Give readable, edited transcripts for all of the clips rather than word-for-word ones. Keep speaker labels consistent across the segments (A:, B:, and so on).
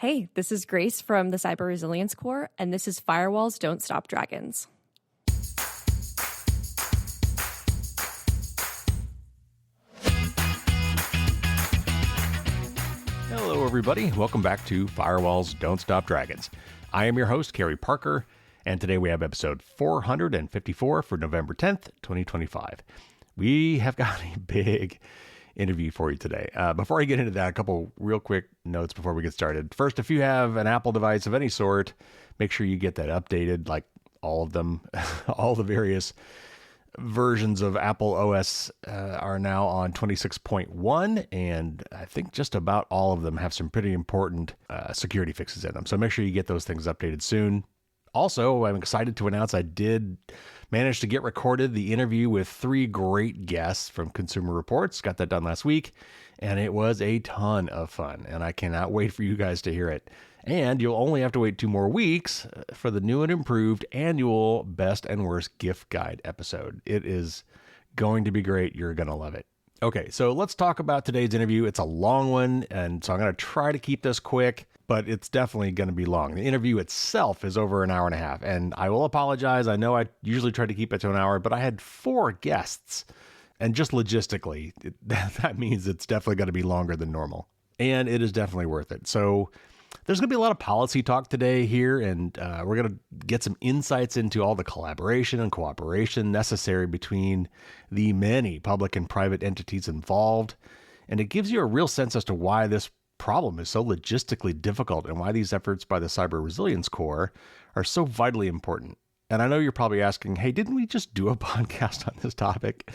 A: Hey, this is Grace from the Cyber Resilience Corps, and this is Firewalls Don't Stop Dragons.
B: Hello, everybody. Welcome back to Firewalls Don't Stop Dragons. I am your host, Kerry Parker, and today we have episode 454 for November 10th, 2025. We have got a big interview for you today. Before I get into that, a couple real quick notes before we get started. First, if you have an Apple device of any sort, make sure you get that updated, like all of them. All the various versions of Apple OS are now on 26.1, and I think just about all of them have some pretty important security fixes in them. So make sure you get those things updated soon. Also, I'm excited to announce I did manage to get recorded the interview with 3 great guests from Consumer Reports. Got that done last week, and it was a ton of fun, and I cannot wait for you guys to hear it. And you'll only have to wait 2 more weeks for the new and improved annual Best and Worst Gift Guide episode. It is going to be great. You're going to love it. Okay, so let's talk about today's interview. It's a long one, and so I'm going to try to keep this quick, but it's definitely going to be long. The interview itself is over an hour and a half, and I will apologize. I know I usually try to keep it to an hour, but I had 4 guests, and just logistically, that means it's definitely going to be longer than normal, and it is definitely worth it. So there's going to be a lot of policy talk today here, and we're going to get some insights into all the collaboration and cooperation necessary between the many public and private entities involved. And it gives you a real sense as to why this problem is so logistically difficult and why these efforts by the Cyber Resilience Corps are so vitally important. And I know you're probably asking, hey, didn't we just do a podcast on this topic?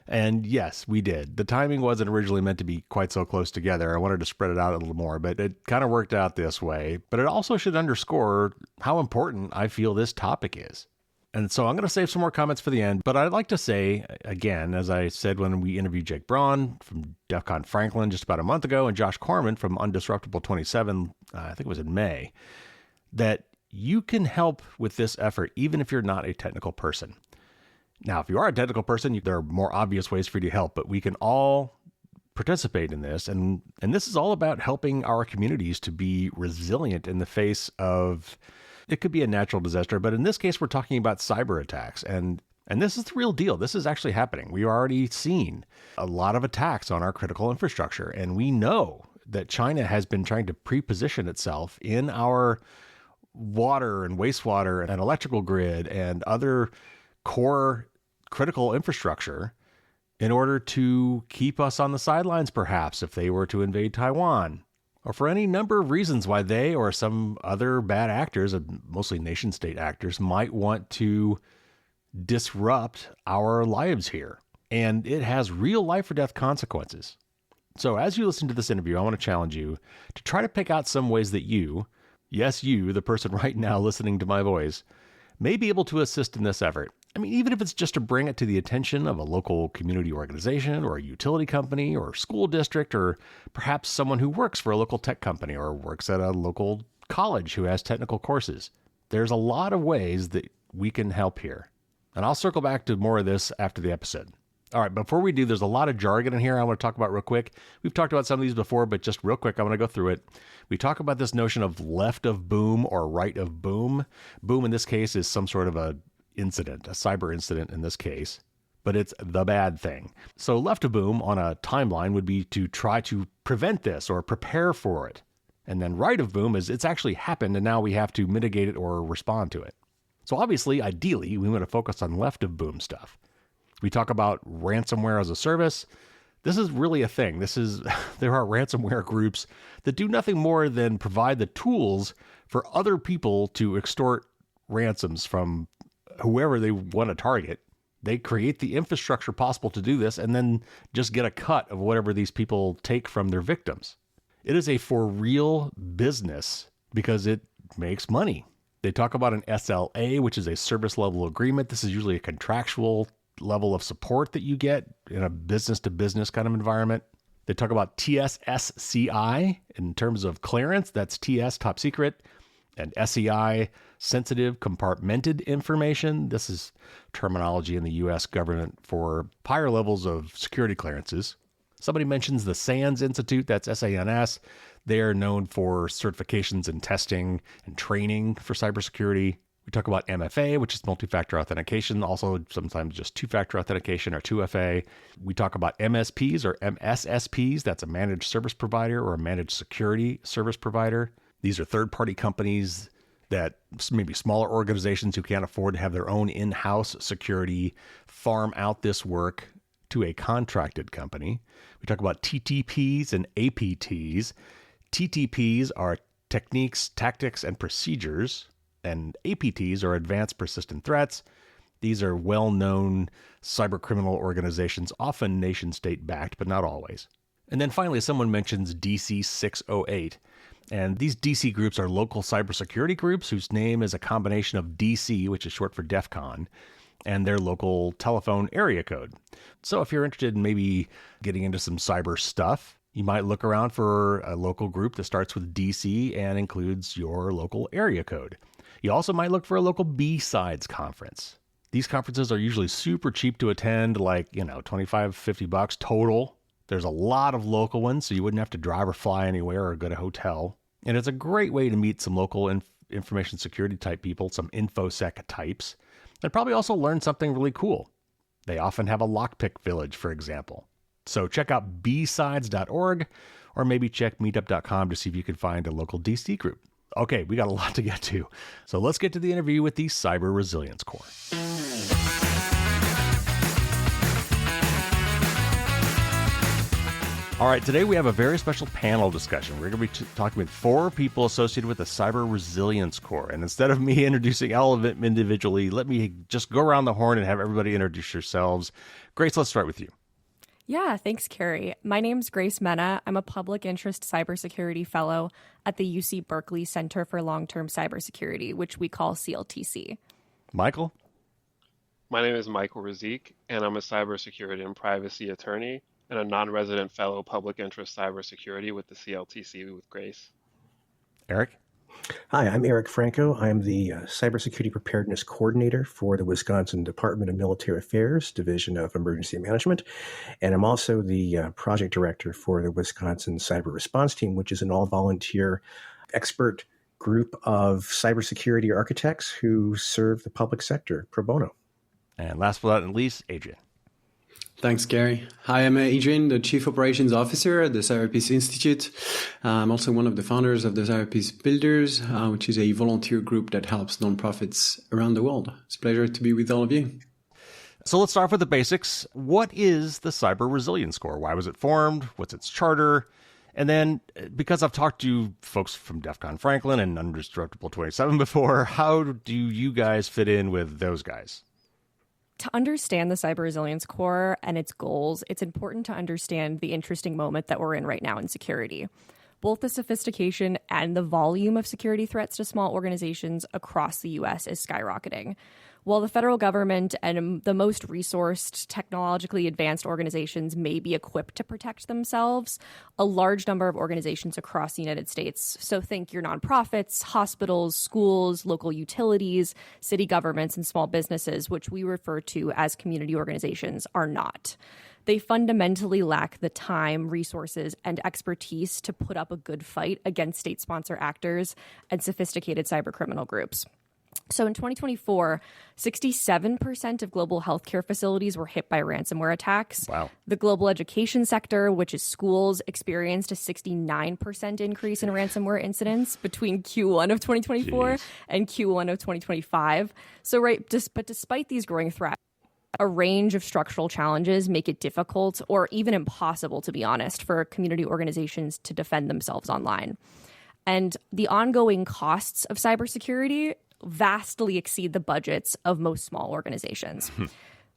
B: And yes, we did. The timing wasn't originally meant to be quite so close together. I wanted to spread it out a little more, but it kind of worked out this way. But it also should underscore how important I feel this topic is. And so I'm going to save some more comments for the end, but I'd like to say, again, as I said when we interviewed Jake Braun from DEF CON Franklin just about a month ago, and Josh Corman from Undisruptible 27, I think it was in May, that you can help with this effort even if you're not a technical person. Now, if you are a technical person, there are more obvious ways for you to help, but we can all participate in this. And this is all about helping our communities to be resilient in the face of, it could be a natural disaster, but in this case, we're talking about cyber attacks. And this is the real deal. This is actually happening. We've already seen a lot of attacks on our critical infrastructure. And we know that China has been trying to pre-position itself in our water and wastewater and electrical grid and other core critical infrastructure in order to keep us on the sidelines, perhaps, if they were to invade Taiwan, or for any number of reasons why they or some other bad actors, mostly nation-state actors, might want to disrupt our lives here. And it has real life or death consequences. So as you listen to this interview, I want to challenge you to try to pick out some ways that you, yes, you, the person right now listening to my voice, may be able to assist in this effort. I mean, even if it's just to bring it to the attention of a local community organization or a utility company or school district, or perhaps someone who works for a local tech company or works at a local college who has technical courses. There's a lot of ways that we can help here. And I'll circle back to more of this after the episode. All right, before we do, there's a lot of jargon in here I want to talk about real quick. We've talked about some of these before, but just real quick, I want to go through it. We talk about this notion of left of boom or right of boom. Boom in this case is some sort of a incident, a cyber incident in this case, but it's the bad thing. So left of boom on a timeline would be to try to prevent this or prepare for it. And then right of boom is it's actually happened and now we have to mitigate it or respond to it. So obviously, ideally, we want to focus on left of boom stuff. We talk about ransomware as a service. This is really a thing. There are ransomware groups that do nothing more than provide the tools for other people to extort ransoms from whoever they want to target. They create the infrastructure possible to do this and then just get a cut of whatever these people take from their victims. It is a for real business because it makes money. They talk about an SLA, which is a service level agreement. This is usually a contractual level of support that you get in a business to business kind of environment. They talk about TSSCI in terms of clearance. That's TS, top secret, and SEI, sensitive compartmented information. This is terminology in the U.S. government for higher levels of security clearances. Somebody mentions the SANS Institute, that's SANS. They are known for certifications and testing and training for cybersecurity. We talk about MFA, which is multi-factor authentication, also sometimes just two-factor authentication or 2FA. We talk about MSPs or MSSPs. That's a managed service provider or a managed security service provider. These are third-party companies that maybe smaller organizations who can't afford to have their own in-house security farm out this work to a contracted company. We talk about TTPs and APTs. TTPs are techniques, tactics, and procedures, and APTs are advanced persistent threats. These are well-known cybercriminal organizations, often nation-state backed, but not always. And then finally, someone mentions DC 608. And these DC groups are local cybersecurity groups whose name is a combination of DC, which is short for DEF CON, and their local telephone area code. So if you're interested in maybe getting into some cyber stuff, you might look around for a local group that starts with DC and includes your local area code. You also might look for a local B-Sides conference. These conferences are usually super cheap to attend, like, $25, $50 total. There's a lot of local ones, so you wouldn't have to drive or fly anywhere or go to a hotel. And it's a great way to meet some local information security type people, some InfoSec types, and probably also learn something really cool. They often have a lockpick village, for example. So check out bsides.org or maybe check meetup.com to see if you can find a local DC group. Okay, we got a lot to get to. So let's get to the interview with the Cyber Resilience Corps. All right, today we have a very special panel discussion. We're going to be talking with 4 people associated with the Cyber Resilience Corps. And instead of me introducing all of them individually, let me just go around the horn and have everybody introduce yourselves. Grace, let's start with you.
A: Yeah, thanks, Carrie. My name's Grace Menna. I'm a public interest cybersecurity fellow at the UC Berkeley Center for Long-Term Cybersecurity, which we call CLTC.
B: Michael?
C: My name is Michael Razeeq, and I'm a cybersecurity and privacy attorney and a non-resident fellow public interest cybersecurity with the CLTC with Grace.
B: Eric?
D: Hi, I'm Eric Franco. I'm the Cybersecurity Preparedness Coordinator for the Wisconsin Department of Military Affairs Division of Emergency Management, and I'm also the Project Director for the Wisconsin Cyber Response Team, which is an all-volunteer expert group of cybersecurity architects who serve the public sector pro bono.
B: And last but not least, Adrien.
E: Thanks, Gary. Hi, I'm Adrien, the Chief Operations Officer at the CyberPeace Institute. I'm also one of the founders of the CyberPeace Builders, which is a volunteer group that helps nonprofits around the world. It's a pleasure to be with all of you.
B: So let's start with the basics. What is the Cyber Resilience Corps? Why was it formed? What's its charter? And then, because I've talked to folks from DEF CON Franklin and Undestructible 27 before, how do you guys fit in with those guys?
A: To understand the Cyber Resilience Corps and its goals, it's important to understand the interesting moment that we're in right now in security. Both the sophistication and the volume of security threats to small organizations across the U.S. is skyrocketing. While the federal government and the most resourced, technologically advanced organizations may be equipped to protect themselves, a large number of organizations across the United States, so think your nonprofits, hospitals, schools, local utilities, city governments, and small businesses, which we refer to as community organizations, are not. They fundamentally lack the time, resources, and expertise to put up a good fight against state-sponsor actors and sophisticated cybercriminal groups. So in 2024, 67% of global healthcare facilities were hit by ransomware attacks.
B: Wow.
A: The global education sector, which is schools, experienced a 69% increase in ransomware incidents between Q1 of 2024 and Q1 of 2025. So but despite these growing threats, a range of structural challenges make it difficult or even impossible, to be honest, for community organizations to defend themselves online. And the ongoing costs of cybersecurity vastly exceed the budgets of most small organizations.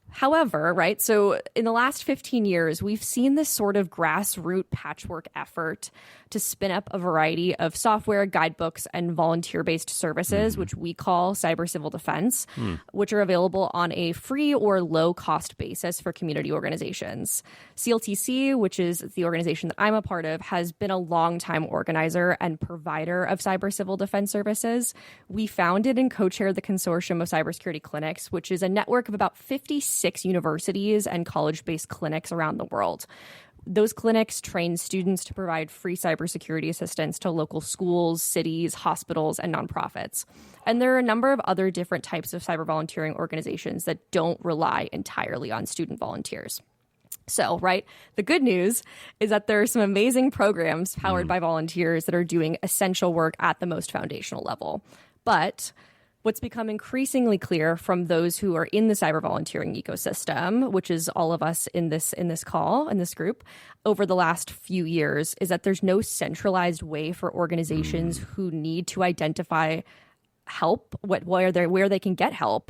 A: However, so in the last 15 years, we've seen this sort of grassroots patchwork effort to spin up a variety of software, guidebooks, and volunteer-based services, which we call cyber civil defense, which are available on a free or low-cost basis for community organizations. CLTC, which is the organization that I'm a part of, has been a long-time organizer and provider of cyber civil defense services. We founded and co-chaired the Consortium of Cybersecurity Clinics, which is a network of about 56 universities and college-based clinics around the world. Those clinics train students to provide free cybersecurity assistance to local schools, cities, hospitals, and nonprofits. And there are a number of other different types of cyber volunteering organizations that don't rely entirely on student volunteers. So, right, the good news is that there are some amazing programs powered by volunteers that are doing essential work at the most foundational level. But what's become increasingly clear from those who are in the cyber volunteering ecosystem, which is all of us in this call, in this group, over the last few years, is that there's no centralized way for organizations who need to identify help, where they can get help,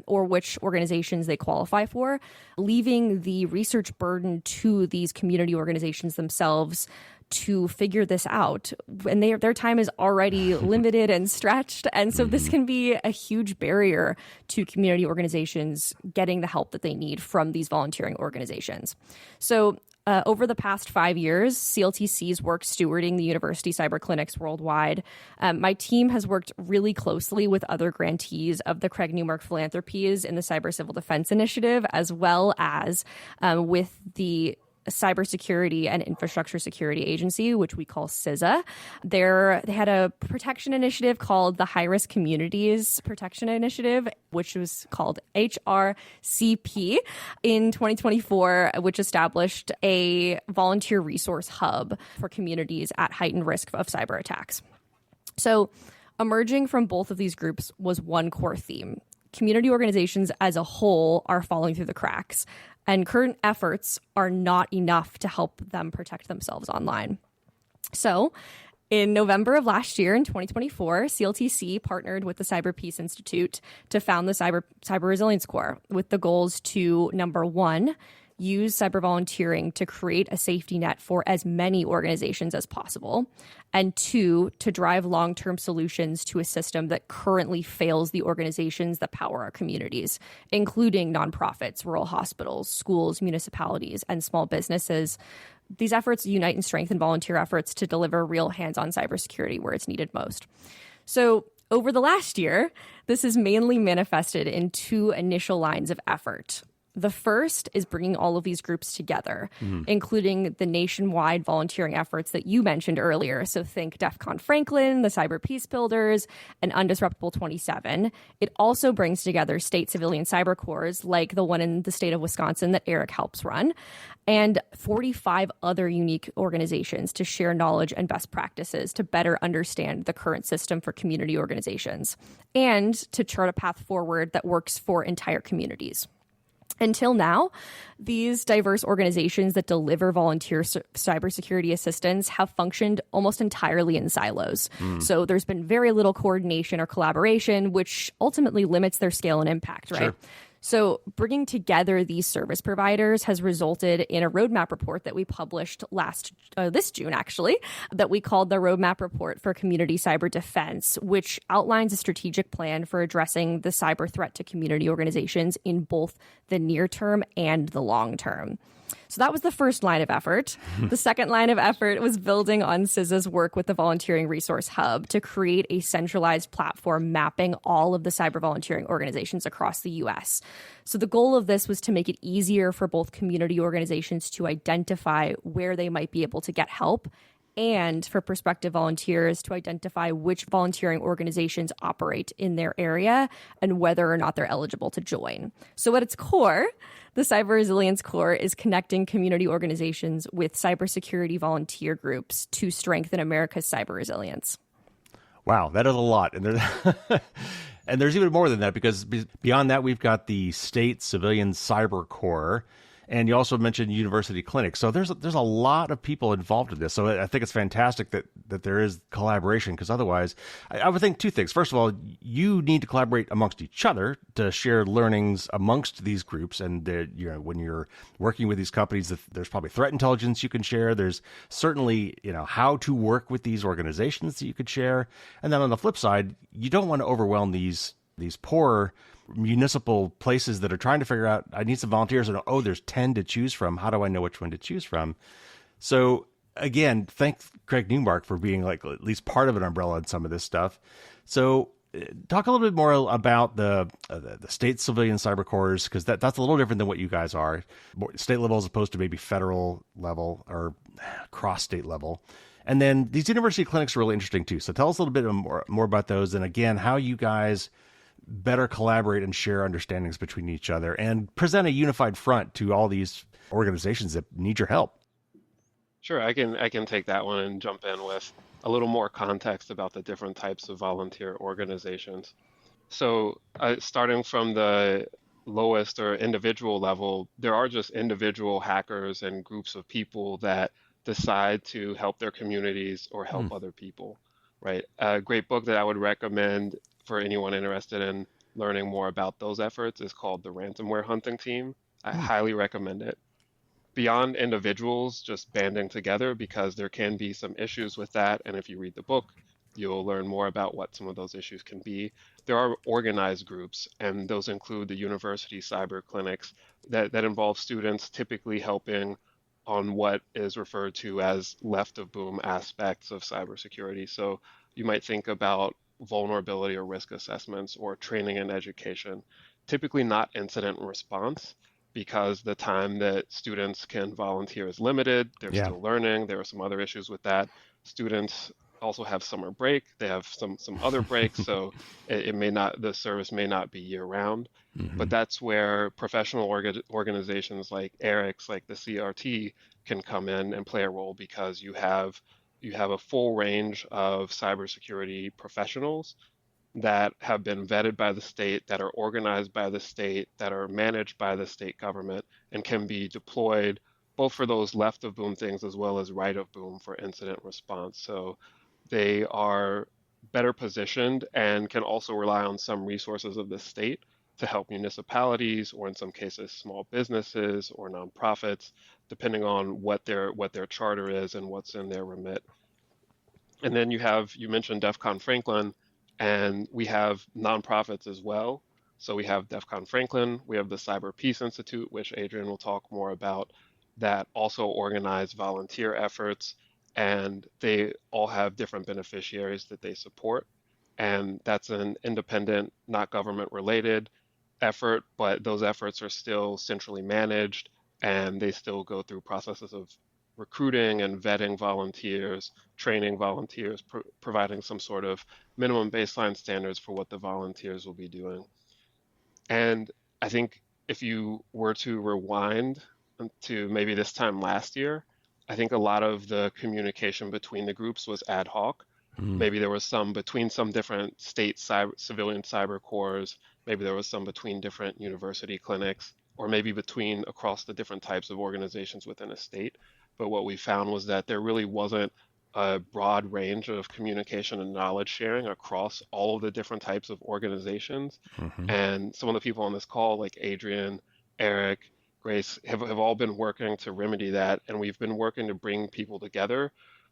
A: or which organizations they qualify for, leaving the research burden to these community organizations themselves to figure this out. And their time is already limited and stretched. And so this can be a huge barrier to community organizations getting the help that they need from these volunteering organizations. So over the past 5 years, CLTC's work stewarding the university cyber clinics worldwide. My team has worked really closely with other grantees of the Craig Newmark Philanthropies in the Cyber Civil Defense Initiative, as well as with the Cybersecurity and Infrastructure Security Agency, which we call CISA. They had a protection initiative called the High Risk Communities Protection Initiative, which was called HRCP in 2024, which established a volunteer resource hub for communities at heightened risk of cyber attacks. So emerging from both of these groups was one core theme. Community organizations as a whole are falling through the cracks, and current efforts are not enough to help them protect themselves online. So in November of last year, in 2024, CLTC partnered with the Cyber Peace Institute to found the Cyber Resilience Corps with the goals to, number one, use cyber volunteering to create a safety net for as many organizations as possible, and two, to drive long-term solutions to a system that currently fails the organizations that power our communities, including nonprofits, rural hospitals, schools, municipalities, and small businesses. These efforts unite and strengthen volunteer efforts to deliver real hands-on cybersecurity where it's needed most. So over the last year, this is mainly manifested in two initial lines of effort. The first is bringing all of these groups together, including the nationwide volunteering efforts that you mentioned earlier. So think DEF CON Franklin, the Cyber Peace Builders, and Undisruptible 27. It also brings together state civilian cyber corps, like the one in the state of Wisconsin that Eric helps run, and 45 other unique organizations to share knowledge and best practices to better understand the current system for community organizations, and to chart a path forward that works for entire communities. Until now, these diverse organizations that deliver volunteer cybersecurity assistance have functioned almost entirely in silos. So there's been very little coordination or collaboration, which ultimately limits their scale and impact, right? Sure. So bringing together these service providers has resulted in a roadmap report that we published this June, actually, that we called the Roadmap Report for Community Cyber Defense, which outlines a strategic plan for addressing the cyber threat to community organizations in both the near term and the long term. So that was the first line of effort. The second line of effort was building on CISA's work with the Volunteering Resource Hub to create a centralized platform mapping all of the cyber volunteering organizations across the U.S. So the goal of this was to make it easier for both community organizations to identify where they might be able to get help, and for prospective volunteers to identify which volunteering organizations operate in their area and whether or not they're eligible to join. So at its core, the Cyber Resilience Corps is connecting community organizations with cybersecurity volunteer groups to strengthen America's cyber resilience.
B: Wow, that is a lot. And there's even more than that, because beyond that, we've got the State Civilian Cyber Corps. And you also mentioned university clinics. So there's a lot of people involved in this. So I think it's fantastic that there is collaboration, because otherwise, I would think two things. First of all, you need to collaborate amongst each other to share learnings amongst these groups. And when you're working with these companies, there's probably threat intelligence you can share. There's certainly how to work with these organizations that you could share. And then on the flip side, you don't want to overwhelm these poor municipal places that are trying to figure out, I need some volunteers, and there's 10 to choose from. How do I know which one to choose from? So again, thank Craig Newmark for being like at least part of an umbrella in some of this stuff. So talk a little bit more about the state civilian cyber corps, because that's a little different than what you guys are, state level as opposed to maybe federal level or cross state level. And then these university clinics are really interesting too. So tell us a little bit more about those, and again, how you guys better collaborate and share understandings between each other and present a unified front to all these organizations that need your help.
C: Sure, I can take that one and jump in with a little more context about the different types of volunteer organizations. So, starting from the lowest or individual level, there are just individual hackers and groups of people that decide to help their communities or help other people, right? A great book that I would recommend for anyone interested in learning more about those efforts is called The Ransomware Hunting Team. I highly recommend it. Beyond individuals just banding together, because there can be some issues with that. And if you read the book, you'll learn more about what some of those issues can be. There are organized groups, and those include the university cyber clinics that involve students typically helping on what is referred to as left of boom aspects of cybersecurity. So you might think about vulnerability or risk assessments or training and education, typically not incident response, because the time that students can volunteer is limited. They're still learning. There are some other issues with that. Students also have summer break. They have some other breaks, so the service may not be year round. But that's where professional organizations like Eric's, like the CRT, can come in and play a role, because you have a full range of cybersecurity professionals that have been vetted by the state, that are organized by the state, that are managed by the state government, and can be deployed both for those left of boom things as well as right of boom for incident response. So they are better positioned and can also rely on some resources of the state to help municipalities, or in some cases small businesses or nonprofits, depending on what their charter is and what's in their remit. And then you mentioned DEF CON Franklin, and we have nonprofits as well. So we have DEF CON Franklin, we have the Cyber Peace Institute, which Adrien will talk more about, that also organize volunteer efforts, and they all have different beneficiaries that they support. And that's an independent, not government related effort, but those efforts are still centrally managed, and they still go through processes of recruiting and vetting volunteers, training volunteers, providing some sort of minimum baseline standards for what the volunteers will be doing. And I think if you were to rewind to maybe this time last year, I think a lot of the communication between the groups was ad hoc. Maybe there was some between some different state civilian cyber corps, maybe there was some between different university clinics, or maybe between across the different types of organizations within a state. But what we found was that there really wasn't a broad range of communication and knowledge sharing across all of the different types of organizations. And some of the people on this call, like Adrien, Eric, Grace, have all been working to remedy that. And we've been working to bring people together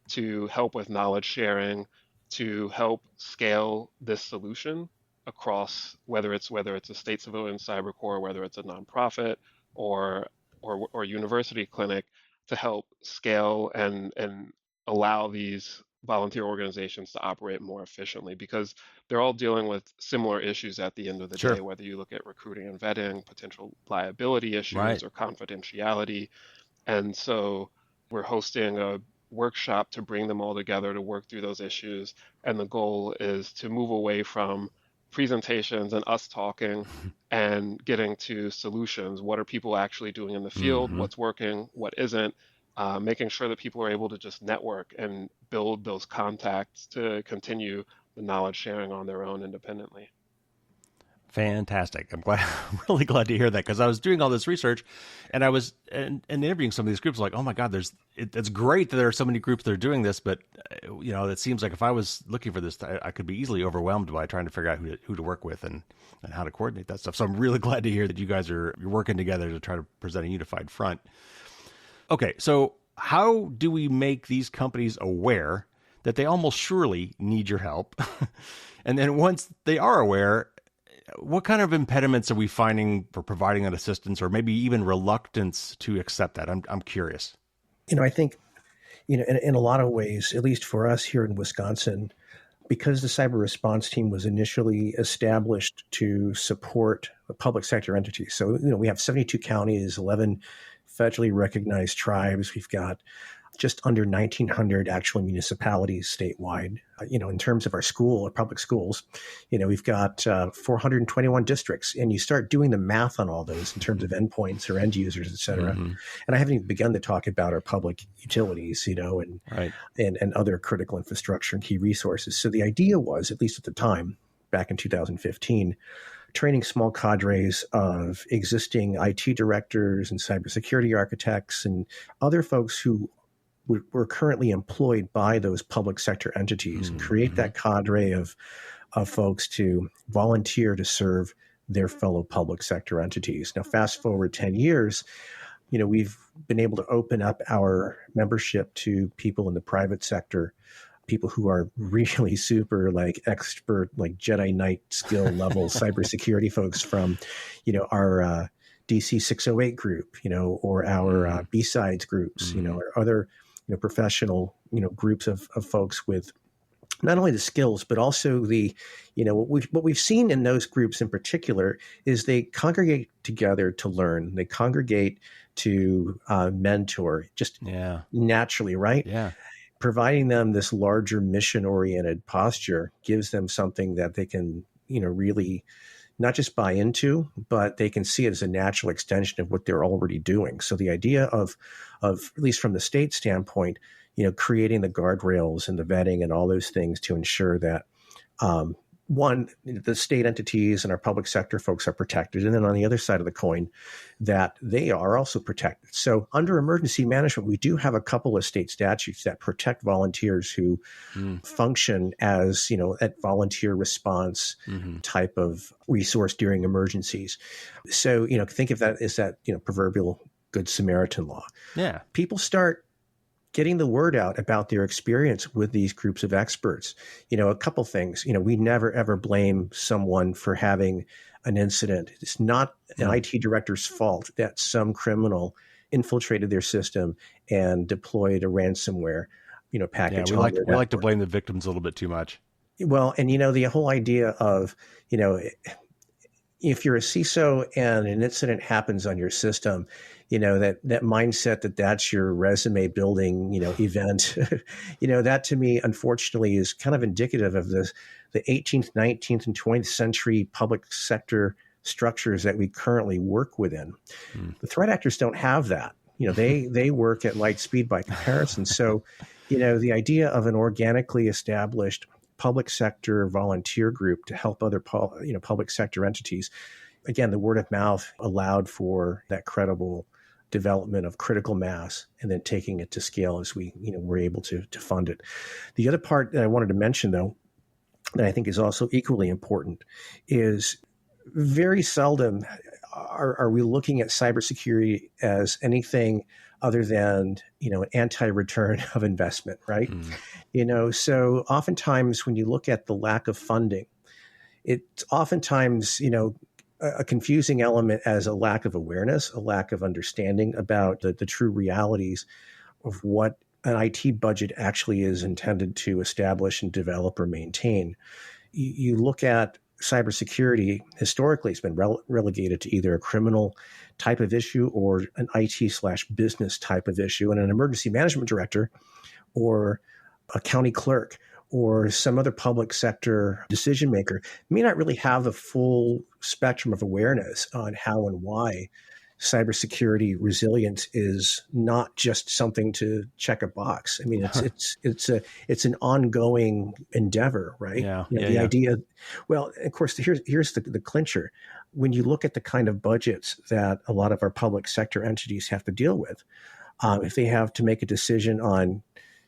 C: to help with knowledge sharing, to help scale this solution across whether it's a state civilian cyber corps, whether it's a nonprofit or university clinic, to help scale and allow these volunteer organizations to operate more efficiently, because they're all dealing with similar issues at the end of the day, whether you look at recruiting and vetting, potential liability issues or confidentiality. And so we're hosting a workshop to bring them all together to work through those issues. And the goal is to move away from presentations and us talking and getting to solutions. What are people actually doing in the field? What's working? What isn't? Making sure that people are able to just network and build those contacts to continue the knowledge sharing on their own independently.
B: Fantastic. I'm really glad to hear that, because I was doing all this research and I was and interviewing some of these groups, like, oh my God, it's great that there are so many groups that are doing this, but it seems like if I was looking for this, I could be easily overwhelmed by trying to figure out who to work with and how to coordinate that stuff. So I'm really glad to hear that you guys you're working together to try to present a unified front. Okay, so how do we make these companies aware that they almost surely need your help? And then once they are aware, what kind of impediments are we finding for providing that assistance, or maybe even reluctance to accept that? I'm curious.
D: I think, in a lot of ways, at least for us here in Wisconsin, because the cyber response team was initially established to support the public sector entities. So, we have 72 counties, 11 federally recognized tribes. We've got just under 1,900 actual municipalities statewide. In terms of our public schools, we've got 421 districts, and you start doing the math on all those in terms of endpoints or end users, et cetera.
B: Mm-hmm.
D: And I haven't even begun to talk about our public utilities,
B: Right.
D: and other critical infrastructure and key resources. So the idea was, at least at the time, back in 2015, training small cadres of existing IT directors and cybersecurity architects and other folks who were currently employed by those public sector entities, and create that cadre of folks to volunteer to serve their fellow public sector entities. Now, fast forward 10 years, we've been able to open up our membership to people in the private sector, people who are really super expert, Jedi Knight skill level cybersecurity folks from, our DC 608 group, or our B-Sides groups, or other professional, groups of folks with not only the skills, but also the, what we've seen in those groups in particular is they congregate together to learn. They congregate to mentor just naturally, right?
B: Yeah.
D: Providing them this larger mission-oriented posture gives them something that they can, really not just buy into, but they can see it as a natural extension of what they're already doing. So the idea of at least from the state standpoint, creating the guardrails and the vetting and all those things to ensure that, one, the state entities and our public sector folks are protected. And then on the other side of the coin, that they are also protected. So under emergency management, we do have a couple of state statutes that protect volunteers who function as, at volunteer response type of resource during emergencies. So, think of that as that, proverbial Good Samaritan law.
B: Yeah.
D: People start getting the word out about their experience with these groups of experts. A couple things, we never, ever blame someone for having an incident. It's not an IT director's fault that some criminal infiltrated their system and deployed a ransomware, package.
B: Yeah, we like to blame the victims a little bit too much.
D: Well, and, the whole idea of, if you're a CISO and an incident happens on your system, that mindset that's your resume building, event, that to me, unfortunately, is kind of indicative of the 18th, 19th, and 20th century public sector structures that we currently work within. The threat actors don't have that. They work at light speed by comparison. So, the idea of an organically established public sector volunteer group to help other public sector entities. Again, the word of mouth allowed for that credible development of critical mass and then taking it to scale as we were able to fund it. The other part that I wanted to mention, though, that I think is also equally important is very seldom are we looking at cybersecurity as anything other than, an anti-return of investment, right? So oftentimes when you look at the lack of funding, it's oftentimes, a confusing element as a lack of awareness, a lack of understanding about the true realities of what an IT budget actually is intended to establish and develop or maintain. You look at cybersecurity, historically, it's been relegated to either a criminal type of issue or an IT/business type of issue. And an emergency management director or a county clerk or some other public sector decision maker may not really have the full spectrum of awareness on how and why cybersecurity resilience is not just something to check a box. I mean, it's an ongoing endeavor, right? The idea. Well, of course, here's the clincher. When you look at the kind of budgets that a lot of our public sector entities have to deal with, if they have to make a decision on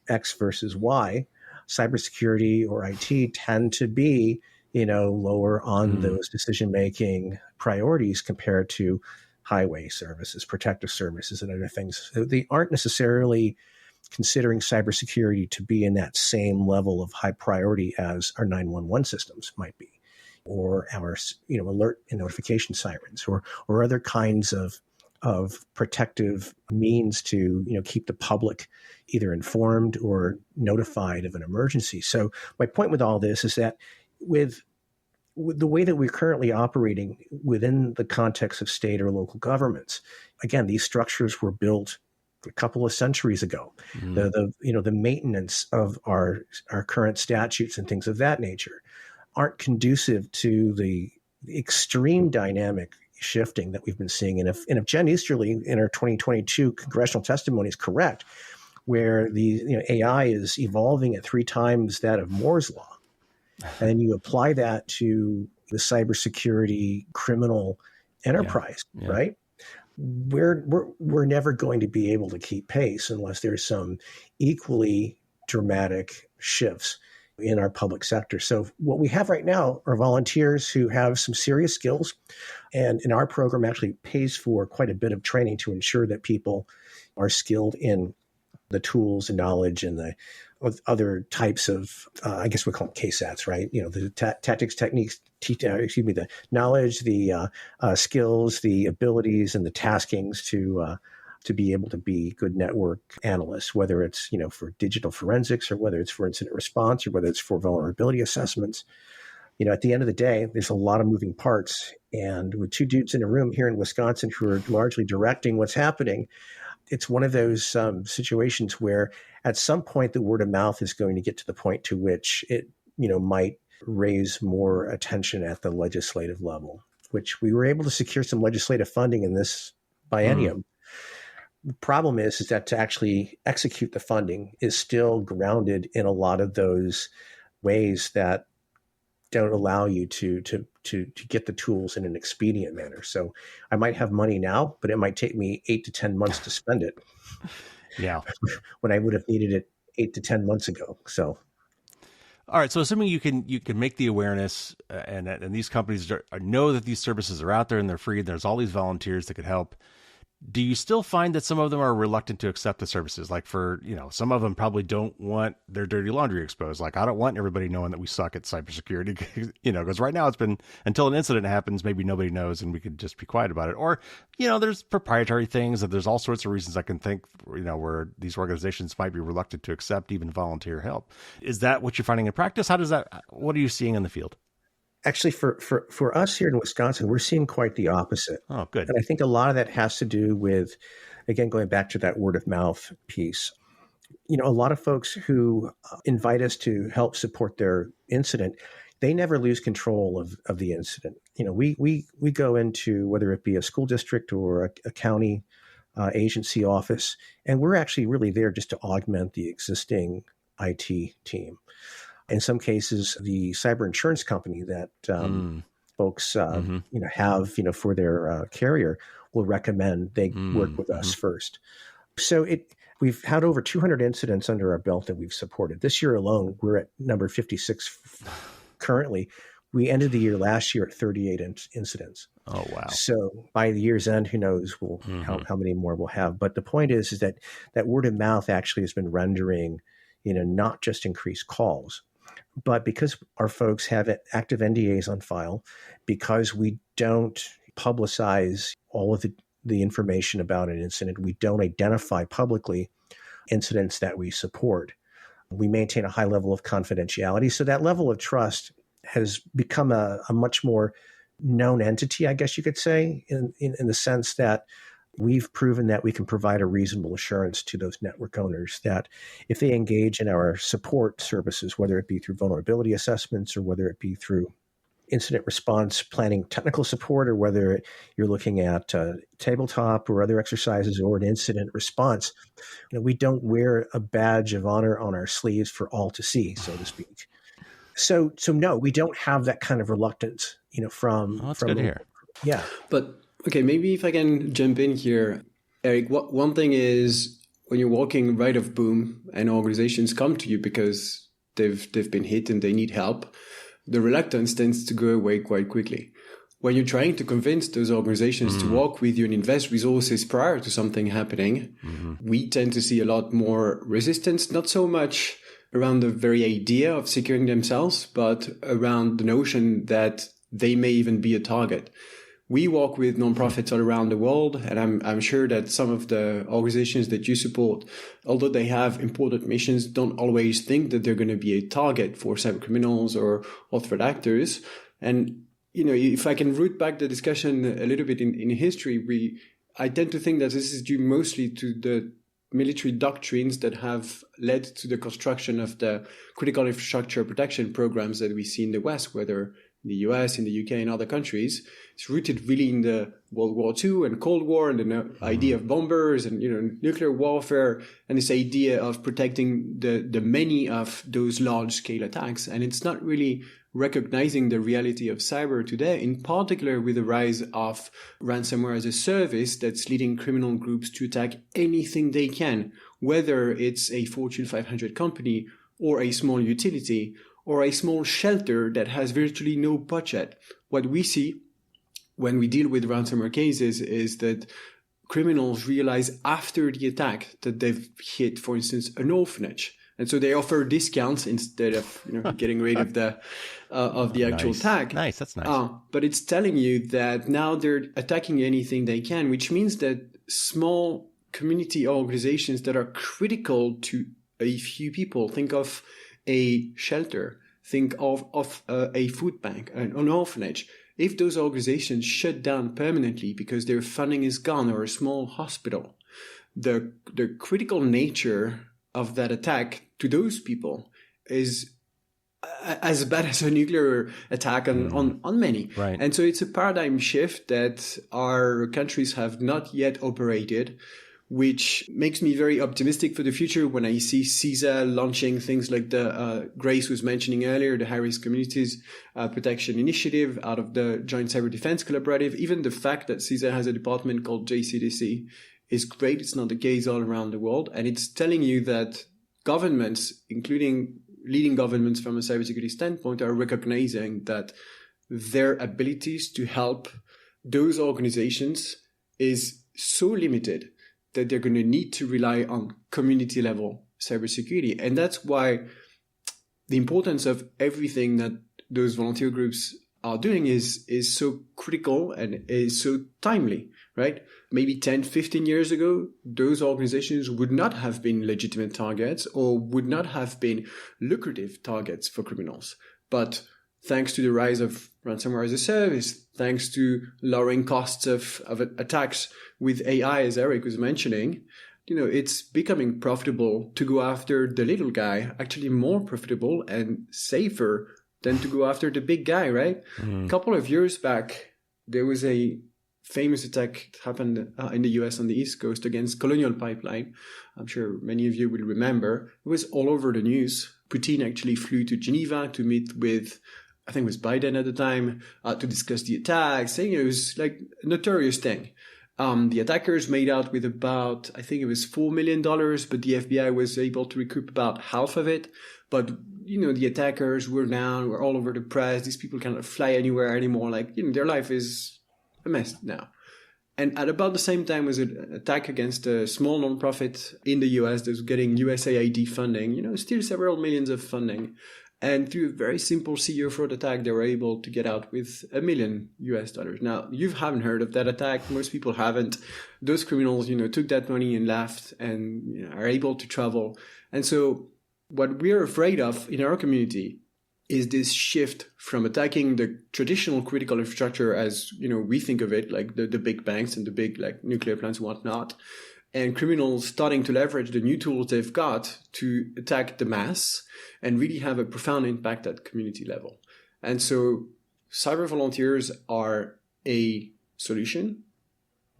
D: X versus Y, cybersecurity or IT tend to be, lower on those decision-making priorities compared to highway services, protective services, and other things. So they aren't necessarily considering cybersecurity to be in that same level of high priority as our 911 systems might be, or our, alert and notification sirens, or other kinds of of protective means to, keep the public either informed or notified of an emergency. So my point with all this is that with the way that we're currently operating within the context of state or local governments, again, these structures were built a couple of centuries ago. The maintenance of our current statutes and things of that nature aren't conducive to the extreme dynamic shifting that we've been seeing. And if Jen Easterly in her 2022 congressional testimony is correct, where the AI is evolving at 3 times that of Moore's law, and you apply that to the cybersecurity criminal enterprise, right? We're never going to be able to keep pace unless there's some equally dramatic shifts in our public sector. So what we have right now are volunteers who have some serious skills, and our program actually pays for quite a bit of training to ensure that people are skilled in the tools and knowledge and the other types of, I guess we call them KSATs, right? The tactics, techniques, the knowledge, the skills, the abilities, and the taskings to be able to be good network analysts, whether it's, for digital forensics or whether it's for incident response or whether it's for vulnerability assessments. At the end of the day, there's a lot of moving parts. And with 2 dudes in a room here in Wisconsin who are largely directing what's happening, it's one of those situations where at some point the word of mouth is going to get to the point to which it, might raise more attention at the legislative level, which we were able to secure some legislative funding in this biennium. The problem is that to actually execute the funding is still grounded in a lot of those ways that don't allow you to get the tools in an expedient manner. So I might have money now, but it might take me 8 to 10 months to spend it.
B: Yeah.
D: When I would have needed it 8 to 10 months ago. So.
B: All right. So assuming you can make the awareness and these companies know that these services are out there and they're free, and there's all these volunteers that could help. Do you still find that some of them are reluctant to accept the services? Like for, some of them probably don't want their dirty laundry exposed. Like, I don't want everybody knowing that we suck at cybersecurity, because right now it's been, until an incident happens, maybe nobody knows and we could just be quiet about it. Or, there's proprietary things, and there's all sorts of reasons I can think, where these organizations might be reluctant to accept even volunteer help. Is that what you're finding in practice? What are you seeing in the field?
D: Actually, for us here in Wisconsin, we're seeing quite the opposite.
B: Oh, good.
D: And I think a lot of that has to do with, again, going back to that word of mouth piece. A lot of folks who invite us to help support their incident, they never lose control of the incident. We go into, whether it be a school district or a county agency office, and we're actually really there just to augment the existing IT team. In some cases, the cyber insurance company that folks have for their carrier will recommend they work with us first. So we've had over 200 incidents under our belt that we've supported. This year alone, we're at number 56 currently. We ended the year last year at 38 incidents.
B: Oh, wow.
D: So by the year's end, who knows how many more we'll have. But the point is that word of mouth actually has been rendering, not just increased calls, but because our folks have active NDAs on file, because we don't publicize all of the information about an incident, we don't identify publicly incidents that we support. We maintain a high level of confidentiality. So that level of trust has become a much more known entity, I guess you could say, in the sense that we've proven that we can provide a reasonable assurance to those network owners that if they engage in our support services, whether it be through vulnerability assessments or whether it be through incident response planning technical support, or whether you're looking at tabletop or other exercises or an incident response, we don't wear a badge of honor on our sleeves for all to see, so to speak. So no, we don't have that kind of reluctance, from.
B: That's good to hear.
D: Yeah.
E: But okay, maybe if I can jump in here, Eric, one thing is when you're walking right of boom and organizations come to you because they've been hit and they need help, the reluctance tends to go away quite quickly. When you're trying to convince those organizations to work with you and invest resources prior to something happening, we tend to see a lot more resistance, not so much around the very idea of securing themselves, but around the notion that they may even be a target. We work with nonprofits all around the world, and I'm sure that some of the organizations that you support, although they have important missions, don't always think that they're going to be a target for cyber criminals or threat actors. And if I can root back the discussion a little bit in history, I tend to think that this is due mostly to the military doctrines that have led to the construction of the critical infrastructure protection programs that we see in the West, whether in the US, in the UK, and other countries. It's rooted really in the World War II and Cold War and the idea of bombers and nuclear warfare and this idea of protecting the many of those large-scale attacks. And it's not really recognizing the reality of cyber today, in particular with the rise of ransomware as a service that's leading criminal groups to attack anything they can, whether it's a Fortune 500 company or a small utility or a small shelter that has virtually no budget. What we see when we deal with ransomware cases is that criminals realize after the attack that they've hit, for instance, an orphanage. And so they offer discounts instead of getting rid of the actual attack.
B: Nice, that's nice.
E: But it's telling you that now they're attacking anything they can, which means that small community organizations that are critical to a few people, think of a shelter, think of a food bank, an orphanage. If those organizations shut down permanently because their funding is gone, or a small hospital, the critical nature of that attack to those people is as bad as a nuclear attack on many.
B: Right.
E: And so it's a paradigm shift that our countries have not yet operated, which makes me very optimistic for the future when I see CISA launching things like the Grace was mentioning earlier, the High-Risk Communities Protection Initiative out of the Joint Cyber Defense Collaborative. Even the fact that CISA has a department called JCDC is great. It's not the case all around the world. And it's telling you that governments, including leading governments from a cybersecurity standpoint, are recognizing that their abilities to help those organizations is so limited that they're going to need to rely on community level cybersecurity. And that's why the importance of everything that those volunteer groups are doing is so critical and is so timely, right? Maybe 10, 15 years ago, those organizations would not have been legitimate targets or would not have been lucrative targets for criminals. But thanks to the rise of ransomware as a service, thanks to lowering costs of attacks with AI, as Eric was mentioning, it's becoming profitable to go after the little guy, actually more profitable and safer than to go after the big guy, right? A couple of years back, there was a famous attack that happened in the US on the East Coast against Colonial Pipeline. I'm sure many of you will remember. It was all over the news. Putin actually flew to Geneva to meet with, I think it was Biden at the time, to discuss the attack, saying it was like a notorious thing. The attackers made out with about, I think it was $4 million, but the FBI was able to recoup about half of it. But, the attackers were all over the press. These people cannot fly anywhere anymore. Their life is a mess now. And at about the same time was an attack against a small nonprofit in the US that was getting USAID funding, still several millions of funding. And through a very simple CEO fraud attack, they were able to get out with $1 million. Now, you haven't heard of that attack. Most people haven't. Those criminals, took that money and left and are able to travel. And so what we're afraid of in our community is this shift from attacking the traditional critical infrastructure as, we think of it, like the big banks and the big nuclear plants and whatnot, and criminals starting to leverage the new tools they've got to attack the mass and really have a profound impact at community level. And so cyber volunteers are a solution,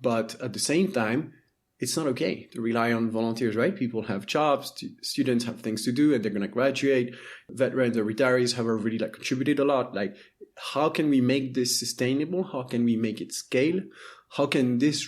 E: but at the same time, it's not okay to rely on volunteers, right? People have jobs, students have things to do, and they're going to graduate. Veterans or retirees have already contributed a lot. How can we make this sustainable? How can we make it scale? How can this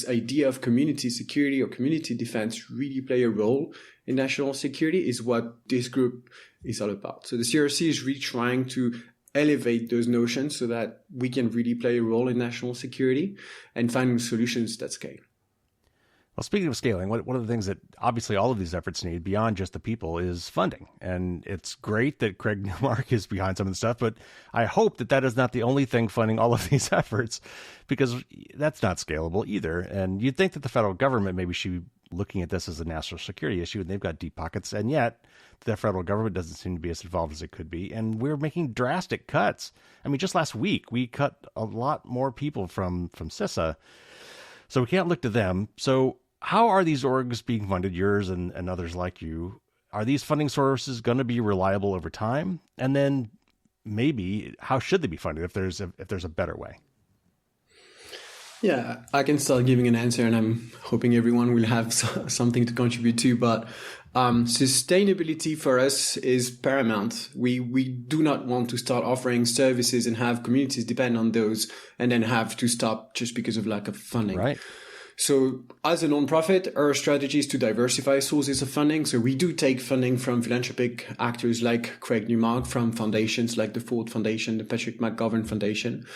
E: idea of community security or community defense really play a role in national security is what this group is all about. So the CRC is really trying to elevate those notions so that we can really play a role in national security and find solutions that scale.
B: Well, speaking of scaling, one of the things that obviously all of these efforts need beyond just the people is funding. And it's great that Craig Newmark is behind some of the stuff, but I hope that that is not the only thing funding all of these efforts, because that's not scalable either. And you'd think that the federal government maybe should be looking at this as a national security issue, and they've got deep pockets. And yet the federal government doesn't seem to be as involved as it could be. And we're making drastic cuts. I mean, just last week, we cut a lot more people from CISA. So we can't look to them. So how are these orgs being funded, yours and others like you? Are these funding sources going to be reliable over time? And then maybe how should they be funded if there's a better way?
E: Yeah, I can start giving an answer, and I'm hoping everyone will have something to contribute to. But sustainability for us is paramount. We do not want to start offering services and have communities depend on those and then have to stop just because of lack of funding.
B: Right.
E: So as a nonprofit, our strategy is to diversify sources of funding. So we do take funding from philanthropic actors like Craig Newmark, from foundations like the Ford Foundation, the Patrick McGovern Foundation.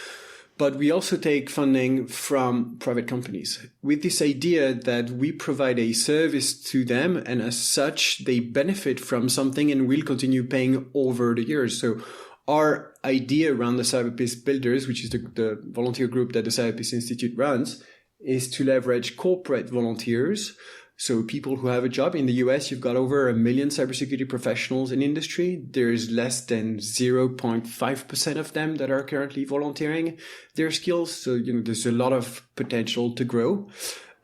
E: But we also take funding from private companies with this idea that we provide a service to them, and as such, they benefit from something and will continue paying over the years. So our idea around the Cyberpeace Builders, which is the volunteer group that the Cyberpeace Institute runs, is to leverage corporate volunteers. So people who have a job in the US, you've got over 1 million cybersecurity professionals in industry. There's less than 0.5% of them that are currently volunteering their skills. So, there's a lot of potential to grow.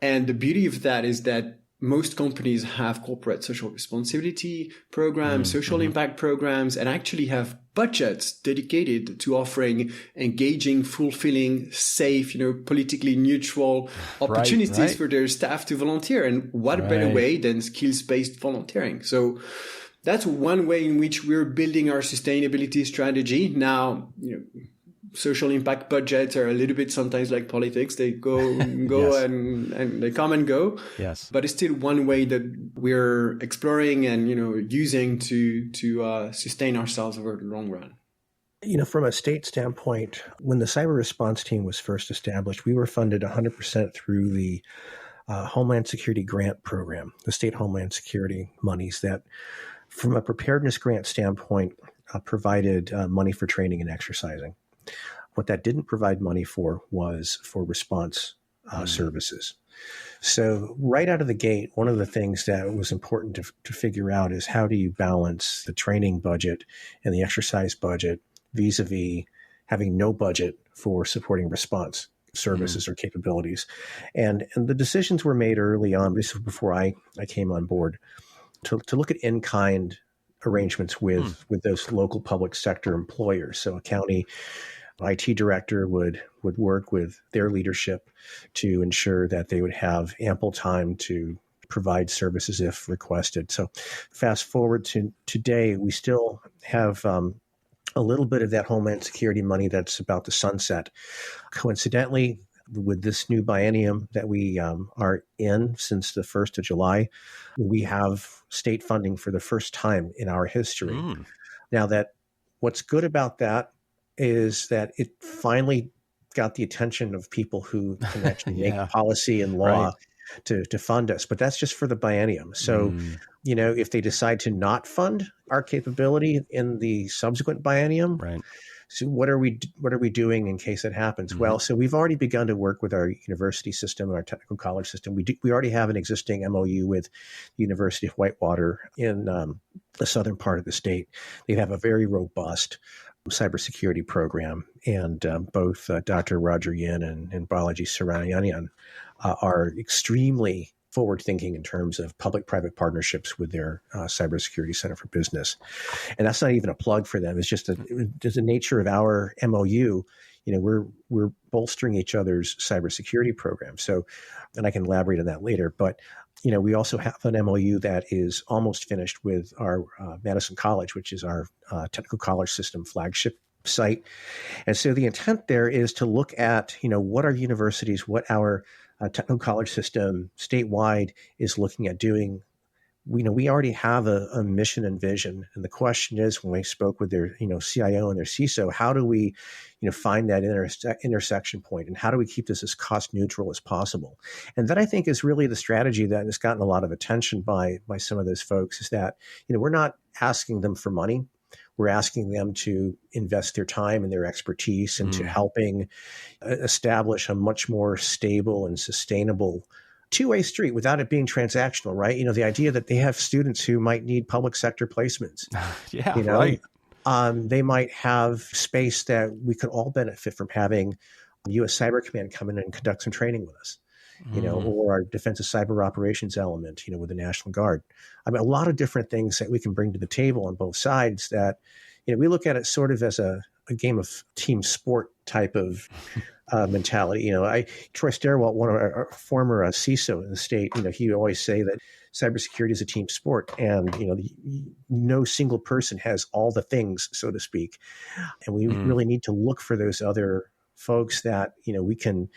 E: And the beauty of that is that most companies have corporate social responsibility programs, social impact programs, and actually have budgets dedicated to offering engaging, fulfilling, safe, politically neutral opportunities for their staff to volunteer. And what better way than skills-based volunteering? So that's one way in which we're building our sustainability strategy. Now, social impact budgets are a little bit sometimes like politics. They go
B: Yes.
E: and they come and go.
B: Yes.
E: But it's still one way that we're exploring and, using to sustain ourselves over the long run.
D: From a state standpoint, when the cyber response team was first established, we were funded 100% through the Homeland Security Grant Program, the state Homeland Security monies that, from a preparedness grant standpoint, provided money for training and exercising. What that didn't provide money for was for response services. So right out of the gate, one of the things that was important to figure out is how do you balance the training budget and the exercise budget vis-a-vis having no budget for supporting response services or capabilities. And the decisions were made early on, this was before I came on board, to look at in-kind arrangements with those local public sector employers. So a county IT director would work with their leadership to ensure that they would have ample time to provide services if requested. So fast forward to today, we still have a little bit of that Homeland Security money that's about to sunset. Coincidentally, with this new biennium that we are in since the 1st of July, we have state funding for the first time in our history. Now, what's good about that is that it finally got the attention of people who can actually make policy and law to fund us. But that's just for the biennium. So, if they decide to not fund our capability in the subsequent biennium, so what are we doing in case that happens? Well, so we've already begun to work with our university system and our technical college system. We already have an existing MOU with the University of Whitewater in the southern part of the state. They have a very robust cybersecurity program, and both Dr. Adrien and Balaji Saranyan are extremely forward-thinking in terms of public-private partnerships with their Cybersecurity Center for Business. And that's not even a plug for them. It's just the nature of our MOU. We're bolstering each other's cybersecurity program. So, and I can elaborate on that later. But, we also have an MOU that is almost finished with our Madison College, which is our technical college system flagship site. And so the intent there is to look at, what our universities, what our technical college system statewide is looking at doing we already have a mission and vision. And the question is, when we spoke with their, CIO and their CISO, how do we, find that intersection point, and how do we keep this as cost neutral as possible? And that, I think, is really the strategy that has gotten a lot of attention by some of those folks, is that, we're not asking them for money. We're asking them to invest their time and their expertise into helping establish a much more stable and sustainable two-way street without it being transactional, right? The idea that they have students who might need public sector placements.
B: Yeah, right.
D: They might have space that we could all benefit from having U.S. Cyber Command come in and conduct some training with us, or our defensive cyber operations element, with the National Guard. I mean, a lot of different things that we can bring to the table on both sides that, we look at it sort of as a game of team sport type of mentality. Troy Sterwalt, one of our former CISO in the state, he would always say that cybersecurity is a team sport, and no single person has all the things, so to speak, and we really need to look for those other folks that we can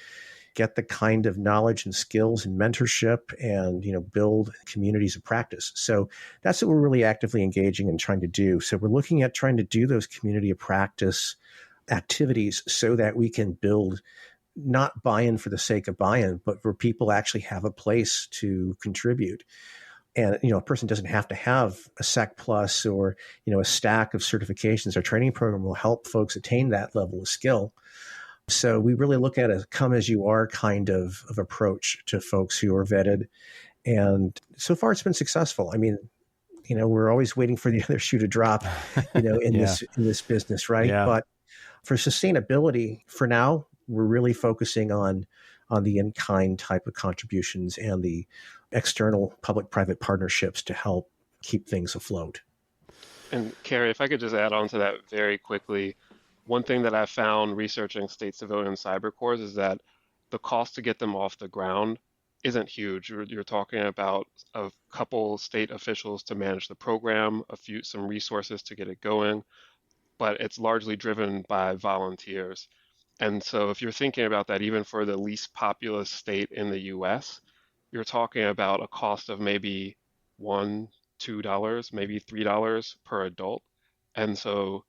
D: get the kind of knowledge and skills and mentorship and build communities of practice. So that's what we're really actively engaging and trying to do. So we're looking at trying to do those community of practice activities so that we can build not buy-in for the sake of buy-in, but where people actually have a place to contribute. And, a person doesn't have to have a SEC Plus or, a stack of certifications. Our training program will help folks attain that level of skill. So we really look at a come as you are kind of approach to folks who are vetted. And so far it's been successful. I mean, we're always waiting for the other shoe to drop, in this business, right?
B: Yeah.
D: But for sustainability, for now, we're really focusing on the in-kind type of contributions and the external public-private partnerships to help keep things afloat.
C: And Carrie, if I could just add on to that very quickly, one thing that I found researching state civilian cyber corps is that the cost to get them off the ground isn't huge. You're talking about a couple state officials to manage the program, some resources to get it going, but it's largely driven by volunteers. And so if you're thinking about that, even for the least populous state in the US, you're talking about a cost of maybe $1, $2, maybe $3 per adult. And so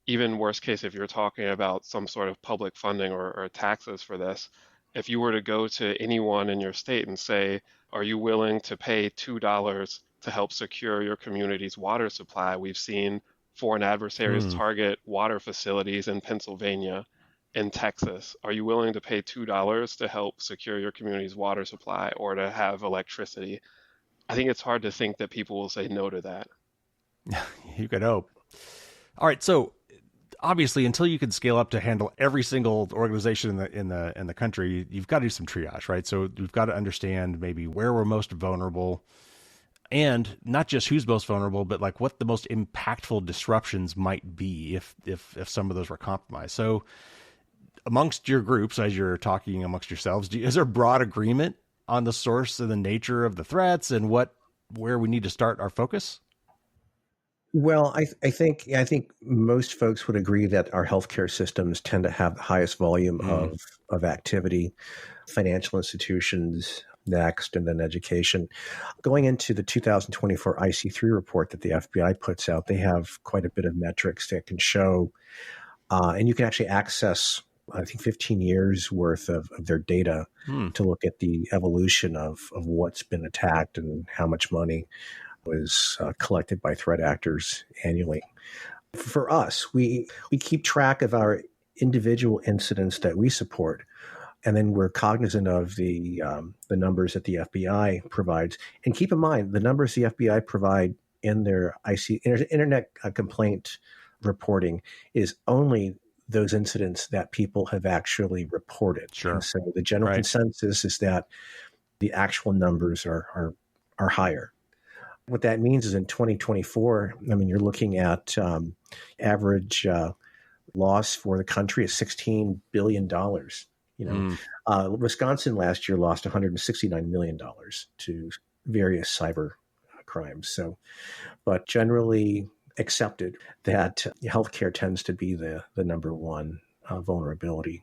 C: even worst case, if you're talking about some sort of public funding or taxes for this, if you were to go to anyone in your state and say, are you willing to pay $2 to help secure your community's water supply? We've seen foreign adversaries target water facilities in Pennsylvania, in Texas. Are you willing to pay $2 to help secure your community's water supply or to have electricity? I think it's hard to think that people will say no to that.
B: You could hope. All right, so obviously, until you can scale up to handle every single organization in the country, you've got to do some triage, right? So you've got to understand maybe where we're most vulnerable, and not just who's most vulnerable, but like what the most impactful disruptions might be if some of those were compromised. So amongst your groups, as you're talking amongst yourselves, is there broad agreement on the source and the nature of the threats and where we need to start our focus?
D: Well, I think most folks would agree that our healthcare systems tend to have the highest volume of activity, financial institutions next, and then education. Going into the 2024 IC3 report that the FBI puts out, they have quite a bit of metrics that can show, and you can actually access, I think, 15 years worth of their data to look at the evolution of what's been attacked and how much money was collected by threat actors annually. For us, we keep track of our individual incidents that we support, and then we're cognizant of the numbers that the FBI provides. And keep in mind, the numbers the FBI provide in their internet complaint reporting is only those incidents that people have actually reported.
B: Sure.
D: And so the general consensus is that the actual numbers are higher. What that means is in 2024, I mean, you're looking at average loss for the country is $16 billion. Wisconsin last year lost $169 million to various cyber crimes. So, but generally accepted that healthcare tends to be the number one vulnerability.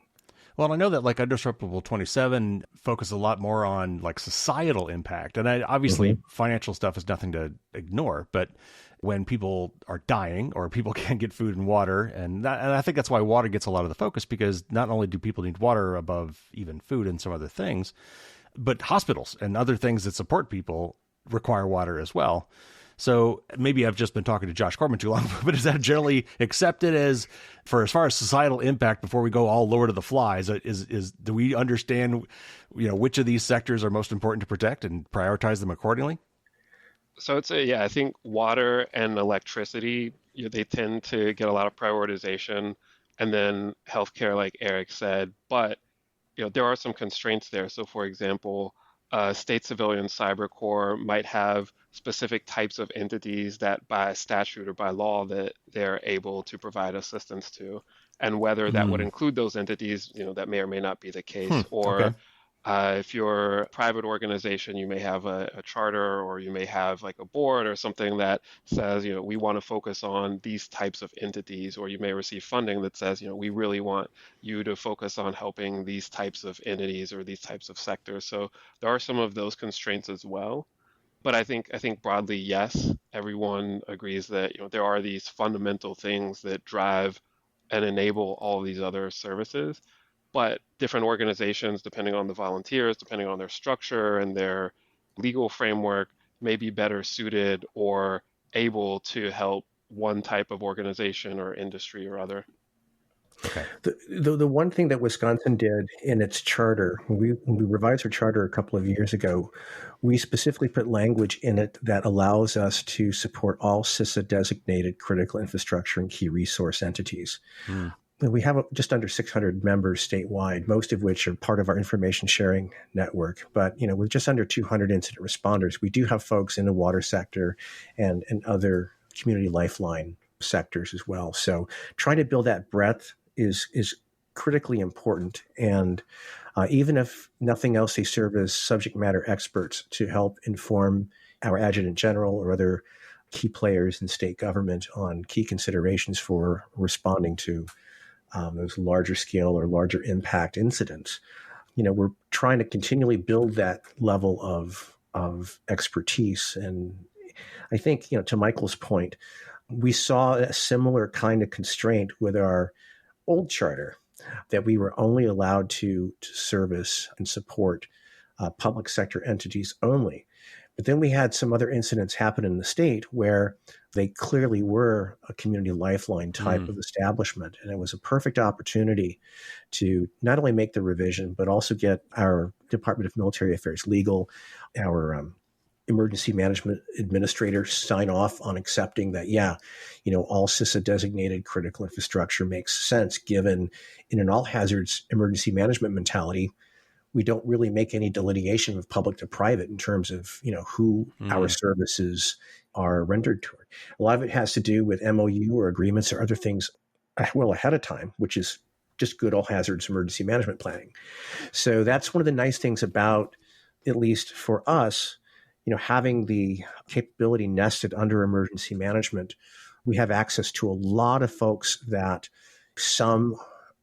B: Well, I know that like Undisruptible 27 focus a lot more on like societal impact. And obviously financial stuff is nothing to ignore, but when people are dying or people can't get food and water, and I think that's why water gets a lot of the focus, because not only do people need water above even food and some other things, but hospitals and other things that support people require water as well. So maybe I've just been talking to Josh Corman too long, but is that generally accepted as far as societal impact before we go all Lord of the Flies? Do we understand, which of these sectors are most important to protect and prioritize them accordingly?
C: So I'd say, I think water and electricity, they tend to get a lot of prioritization, and then healthcare, like Eric said, but there are some constraints there. So for example, state civilian cyber corps might have specific types of entities that by statute or by law that they're able to provide assistance to. And whether that would include those entities, that may or may not be the case. Or if you're a private organization, you may have a charter, or you may have like a board or something that says, we want to focus on these types of entities, or you may receive funding that says, we really want you to focus on helping these types of entities or these types of sectors. So there are some of those constraints as well. But I think broadly, yes, everyone agrees that there are these fundamental things that drive and enable all of these other services. But different organizations, depending on the volunteers, depending on their structure and their legal framework, may be better suited or able to help one type of organization or industry or other.
D: Okay. The one thing that Wisconsin did in its charter, when we revised our charter a couple of years ago, we specifically put language in it that allows us to support all CISA-designated critical infrastructure and key resource entities. We have just under 600 members statewide, most of which are part of our information sharing network. But, with just under 200 incident responders, we do have folks in the water sector and other community lifeline sectors as well. So trying to build that breadth is critically important. And even if nothing else, they serve as subject matter experts to help inform our adjutant general or other key players in state government on key considerations for responding to those larger scale or larger impact incidents. We're trying to continually build that level of expertise. And I think, to Michael's point, we saw a similar kind of constraint with our old charter, that we were only allowed to service and support public sector entities only. But then we had some other incidents happen in the state where they clearly were a community lifeline type of establishment. And it was a perfect opportunity to not only make the revision, but also get our Department of Military Affairs legal, our emergency management administrator sign off on accepting that, all CISA designated critical infrastructure makes sense, given in an all hazards emergency management mentality, we don't really make any delineation of public to private in terms of, who our services are rendered toward. A lot of it has to do with MOU or agreements or other things well ahead of time, which is just good all hazards emergency management planning. So that's one of the nice things about, at least for us, having the capability nested under emergency management. We have access to a lot of folks that some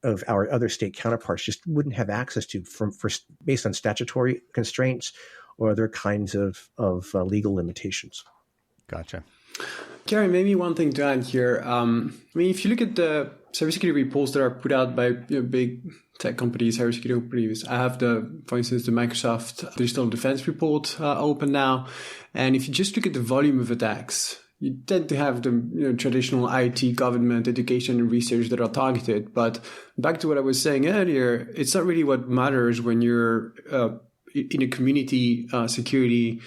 D: of our other state counterparts just wouldn't have access to based on statutory constraints or other kinds of legal limitations.
B: Gotcha.
E: Gary, maybe one thing to add here. If you look at the cybersecurity reports that are put out by big tech companies, cybersecurity companies, I have for instance, the Microsoft Digital Defense Report open now. And if you just look at the volume of attacks, you tend to have the traditional IT, government, education, and research that are targeted. But back to what I was saying earlier, it's not really what matters when you're in a community security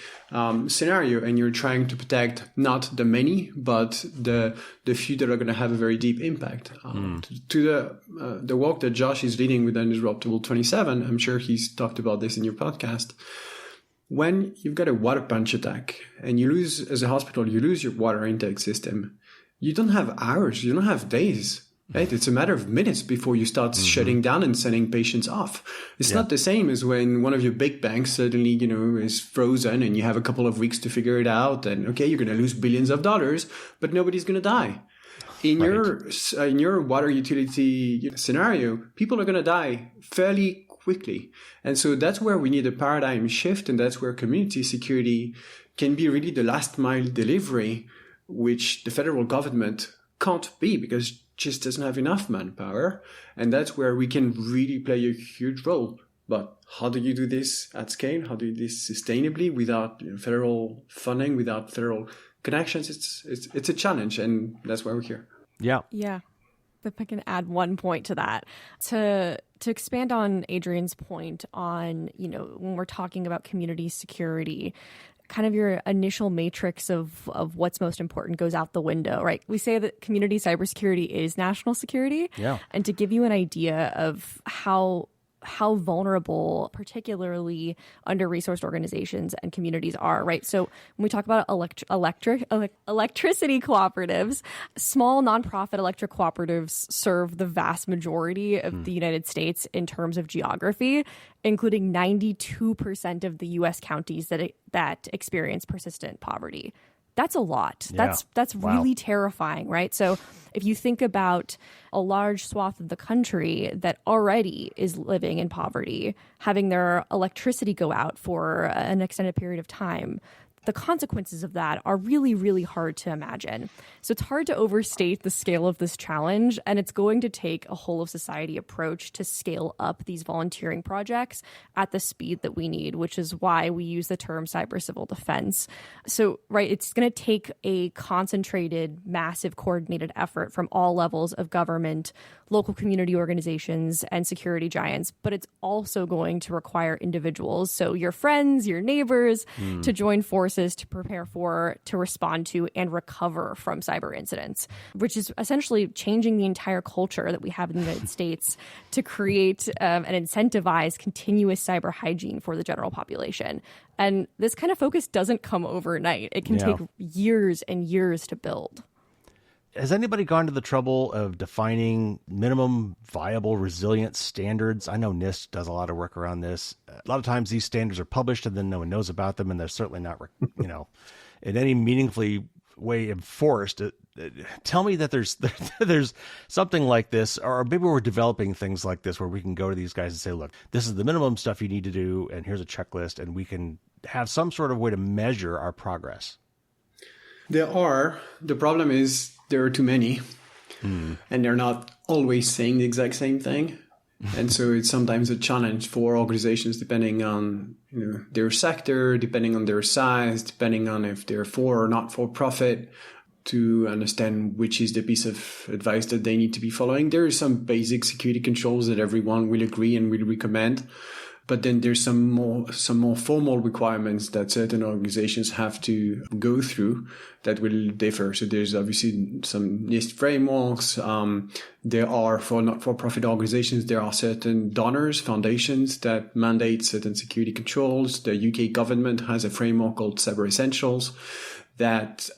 E: scenario and you're trying to protect not the many, but the few that are going to have a very deep impact. To the work that Josh is leading with Undisruptible 27, I'm sure he's talked about this in your podcast. When you've got a water punch attack and you lose, as a hospital, you lose your water intake system, you don't have hours, you don't have days, right? It's a matter of minutes before you start shutting down and sending patients off. It's not the same as when one of your big banks suddenly, is frozen and you have a couple of weeks to figure it out. And okay, you're going to lose billions of dollars, but nobody's going to die. in
B: Right.
E: your water utility scenario, people are going to die fairly quickly. And so that's where we need a paradigm shift, and that's where community security can be really the last mile delivery, which the federal government can't be because it just doesn't have enough manpower. And that's where we can really play a huge role. But how do you do this at scale? How do you do this sustainably without federal funding, without federal connections? It's a challenge, and that's why we're here.
B: Yeah.
A: Yeah. If I can add one point to that, to expand on Adrien's point on, when we're talking about community security, kind of your initial matrix of what's most important goes out the window, right? We say that community cybersecurity is national security.
B: Yeah.
A: And to give you an idea of how vulnerable, particularly under-resourced organizations and communities are, right? So when we talk about electricity cooperatives, small nonprofit electric cooperatives serve the vast majority of the United States in terms of geography, including 92% of the U.S. counties that experience persistent poverty. That's a lot.
B: Yeah.
A: That's
B: Wow.
A: really terrifying, right? So if you think about a large swath of the country that already is living in poverty, having their electricity go out for an extended period of time, the consequences of that are really, really hard to imagine. So it's hard to overstate the scale of this challenge, and it's going to take a whole of society approach to scale up these volunteering projects at the speed that we need, which is why we use the term cyber civil defense. So, right, it's going to take a concentrated, massive, coordinated effort from all levels of government, local community organizations, and security giants, but it's also going to require individuals, so your friends, your neighbors, to join forces to prepare for, to respond to, and recover from cyber incidents, which is essentially changing the entire culture that we have in the United States to create and incentivize continuous cyber hygiene for the general population. And this kind of focus doesn't come overnight. It can take years and years to build.
B: Has anybody gone to the trouble of defining minimum viable resilience standards? I know NIST does a lot of work around this. A lot of times these standards are published and then no one knows about them, and they're certainly not, in any meaningfully way enforced. Tell me that there's something like this, or maybe we're developing things like this where we can go to these guys and say, look, this is the minimum stuff you need to do, and here's a checklist, and we can have some sort of way to measure our progress.
E: There are. The problem is there are too many, and they're not always saying the exact same thing. And so it's sometimes a challenge for organizations depending on their sector, depending on their size, depending on if they're for or not for profit, to understand which is the piece of advice that they need to be following. There are some basic security controls that everyone will agree and will recommend. But then there's some more formal requirements that certain organizations have to go through that will differ. So there's obviously some NIST frameworks. There are, for not-for-profit organizations, there are certain donors, foundations that mandate certain security controls. The UK government has a framework called Cyber Essentials that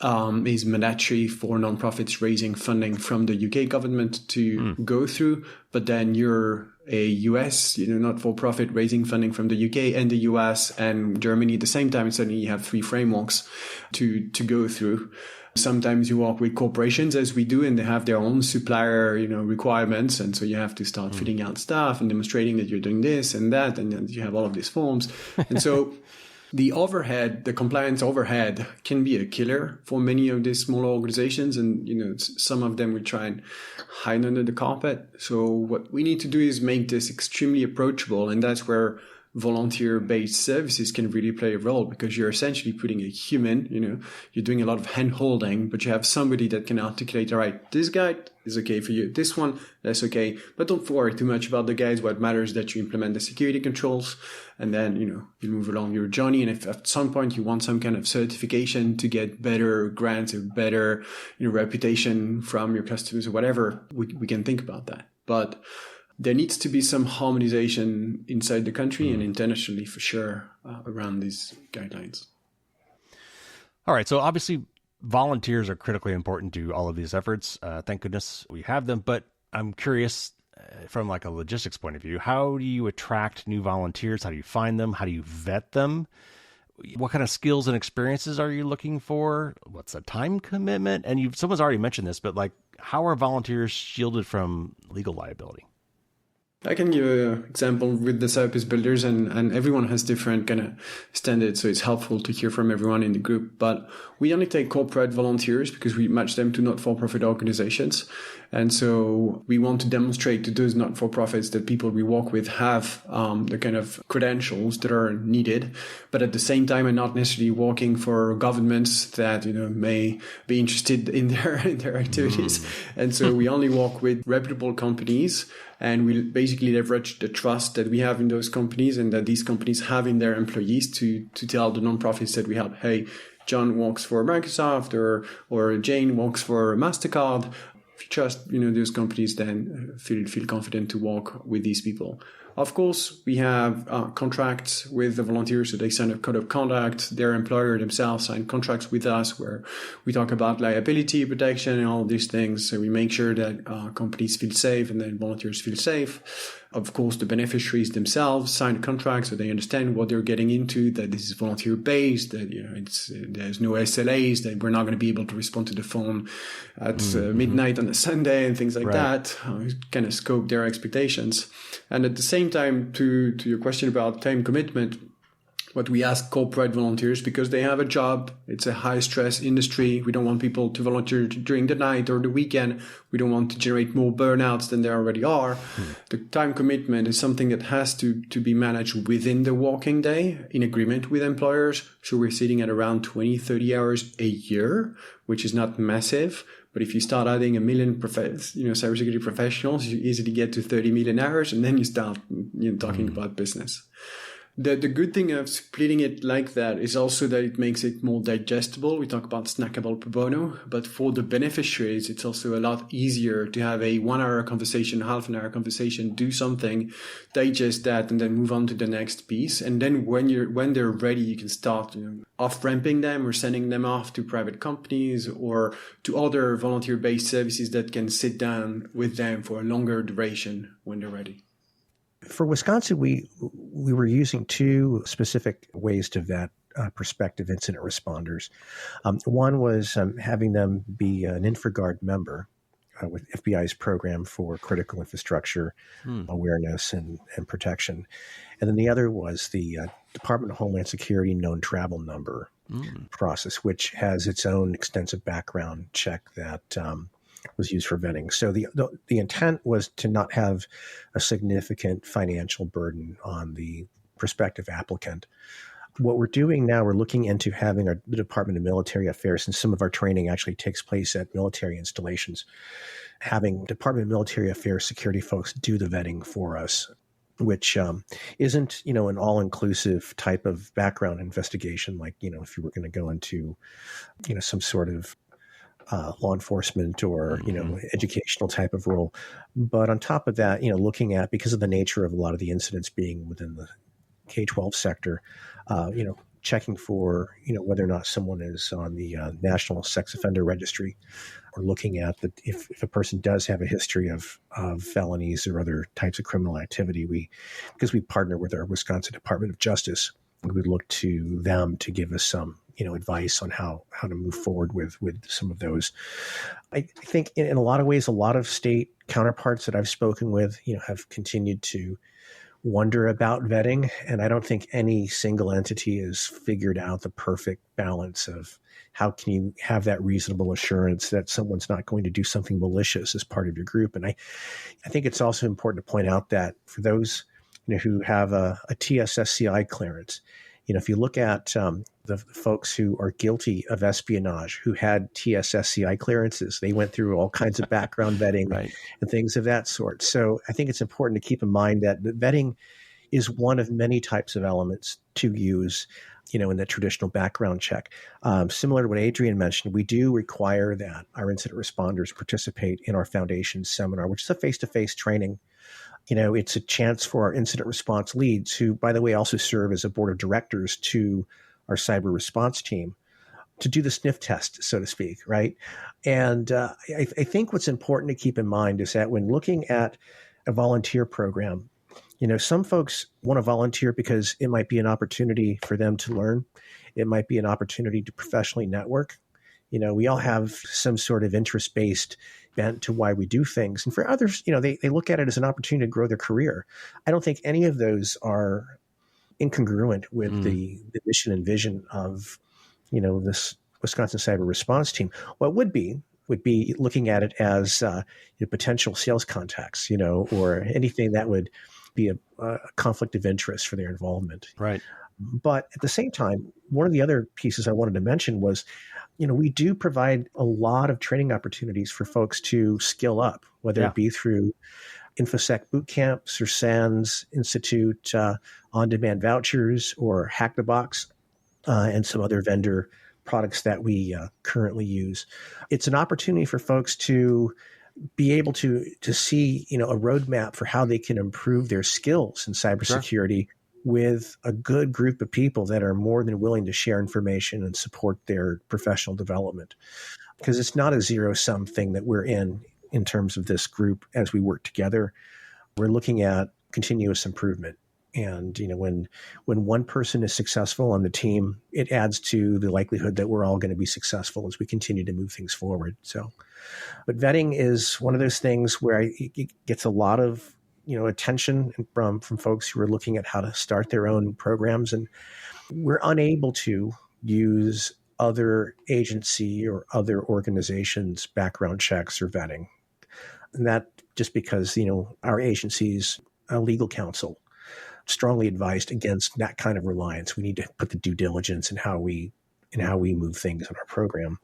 E: is mandatory for nonprofits raising funding from the UK government to go through. But then you're a US, not-for-profit raising funding from the UK and the US and Germany at the same time. And suddenly you have three frameworks to go through. Sometimes you work with corporations, as we do, and they have their own supplier, requirements. And so you have to start filling out stuff and demonstrating that you're doing this and that. And then you have all of these forms. And so the compliance overhead can be a killer for many of these smaller organizations. And, some of them will try and hide under the carpet. So what we need to do is make this extremely approachable. And that's where volunteer-based services can really play a role, because you're essentially putting a human, you're doing a lot of hand-holding, but you have somebody that can articulate, all right, this guy is okay for you. This one, that's okay. But don't worry too much about the guys. What matters is that you implement the security controls, and then, you move along your journey. And if at some point you want some kind of certification to get better grants or better, reputation from your customers or whatever, we can think about that. But there needs to be some harmonization inside the country and internationally for sure around these guidelines.
B: All right. So obviously volunteers are critically important to all of these efforts. Thank goodness we have them. But I'm curious from like a logistics point of view, how do you attract new volunteers? How do you find them? How do you vet them? What kind of skills and experiences are you looking for? What's the time commitment? And someone's already mentioned this, but like, how are volunteers shielded from legal liability?
E: I can give an example with the service builders, and everyone has different kind of standards, so it's helpful to hear from everyone in the group. But we only take corporate volunteers because we match them to not-for-profit organizations. And so we want to demonstrate to those not-for-profits that people we work with have the kind of credentials that are needed, but at the same time are not necessarily working for governments that may be interested in their activities. And so we only work with reputable companies, and we basically leverage the trust that we have in those companies and that these companies have in their employees to tell the nonprofits that we help, hey, John works for Microsoft or Jane works for MasterCard. If you trust, those companies, then feel confident to work with these people. Of course, we have contracts with the volunteers, so they sign a code of conduct. Their employer themselves sign contracts with us where we talk about liability protection and all these things. So we make sure that companies feel safe and then volunteers feel safe. Of course, the beneficiaries themselves sign a contract so they understand what they're getting into, that this is volunteer-based, that there's no SLAs, that we're not going to be able to respond to the phone at midnight on a Sunday and things like that. Kind of scope their expectations. And at the same time, to your question about time commitment, what we ask corporate volunteers, because they have a job, it's a high-stress industry. We don't want people to volunteer during the night or the weekend. We don't want to generate more burnouts than there already are. The time commitment is something that has to be managed within the working day in agreement with employers. So we're sitting at around 20, 30 hours a year, which is not massive. But if you start adding 1 million cybersecurity professionals, you easily get to 30 million hours, and then you start talking about business. The good thing of splitting it like that is also that it makes it more digestible. We talk about snackable pro bono, but for the beneficiaries, it's also a lot easier to have a 1 hour conversation, half an hour conversation, do something, digest that, and then move on to the next piece. And then when they're ready, you can start off-ramping them or sending them off to private companies or to other volunteer-based services that can sit down with them for a longer duration when they're ready.
D: For Wisconsin, we were using two specific ways to vet prospective incident responders. One was having them be an InfraGard member with FBI's program for critical infrastructure awareness and protection. And then the other was the Department of Homeland Security known travel number process, which has its own extensive background check that was used for vetting. So the intent was to not have a significant financial burden on the prospective applicant. What we're doing now, we're looking into having the Department of Military Affairs, and some of our training actually takes place at military installations, having Department of Military Affairs security folks do the vetting for us, which isn't, an all-inclusive type of background investigation, like, if you were going to go into, some sort of law enforcement or, educational type of role. But on top of that, looking at, because of the nature of a lot of the incidents being within the K-12 sector, checking for, whether or not someone is on the National Sex Offender Registry, or looking at if a person does have a history of felonies or other types of criminal activity, because we partner with our Wisconsin Department of Justice, we would look to them to give us some advice on how to move forward with some of those. I think in a lot of ways, a lot of state counterparts that I've spoken with, have continued to wonder about vetting. And I don't think any single entity has figured out the perfect balance of how can you have that reasonable assurance that someone's not going to do something malicious as part of your group. And I think it's also important to point out that for those who have a TSSCI clearance, if you look at the folks who are guilty of espionage, who had TSSCI clearances, they went through all kinds of background vetting and things of that sort. So I think it's important to keep in mind that the vetting is one of many types of elements to use, in the traditional background check. Similar to what Adrien mentioned, we do require that our incident responders participate in our foundation seminar, which is a face-to-face training. It's a chance for our incident response leads, who, by the way, also serve as a board of directors to our cyber response team, to do the sniff test, so to speak, right? And I think what's important to keep in mind is that when looking at a volunteer program, Some folks want to volunteer because it might be an opportunity for them to learn. It might be an opportunity to professionally network. We all have some sort of interest-based bent to why we do things. And for others, they look at it as an opportunity to grow their career. I don't think any of those are incongruent with the mission and vision of, this Wisconsin Cyber Response Team. What would be looking at it as potential sales contacts, or anything that would be a conflict of interest for their involvement.
B: Right.
D: But at the same time, one of the other pieces I wanted to mention was, we do provide a lot of training opportunities for folks to skill up, whether it be through InfoSec boot camps or SANS Institute on-demand vouchers or Hack the Box and some other vendor products that we currently use. It's an opportunity for folks to be able to see, a roadmap for how they can improve their skills in cybersecurity with a good group of people that are more than willing to share information and support their professional development. Because it's not a zero-sum thing that we're in terms of this group as we work together. We're looking at continuous improvement. And, when one person is successful on the team, it adds to the likelihood that we're all going to be successful as we continue to move things forward. So, but vetting is one of those things where it gets a lot of, attention from folks who are looking at how to start their own programs. And we're unable to use other agency or other organizations' background checks or vetting. And that just because, our agency's legal counsel strongly advised against that kind of reliance. We need to put the due diligence in how we move things in our program.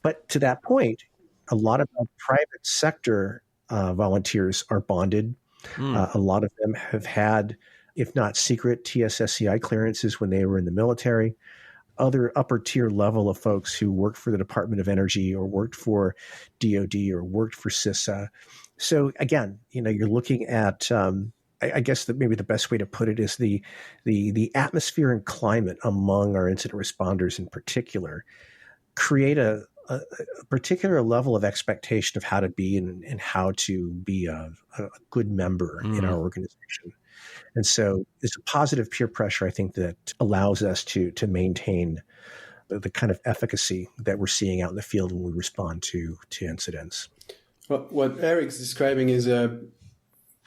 D: But to that point, a lot of our private sector volunteers are bonded. A lot of them have had, if not secret, TSSCI clearances when they were in the military. Other upper tier level of folks who worked for the Department of Energy or worked for DOD or worked for CISA. So again, you're looking at, I guess that maybe the best way to put it is the atmosphere and climate among our incident responders in particular create a particular level of expectation of how to be and how to be a good member in our organization. And so it's a positive peer pressure, I think, that allows us to maintain the kind of efficacy that we're seeing out in the field when we respond to incidents.
E: Well, what Eric's describing is a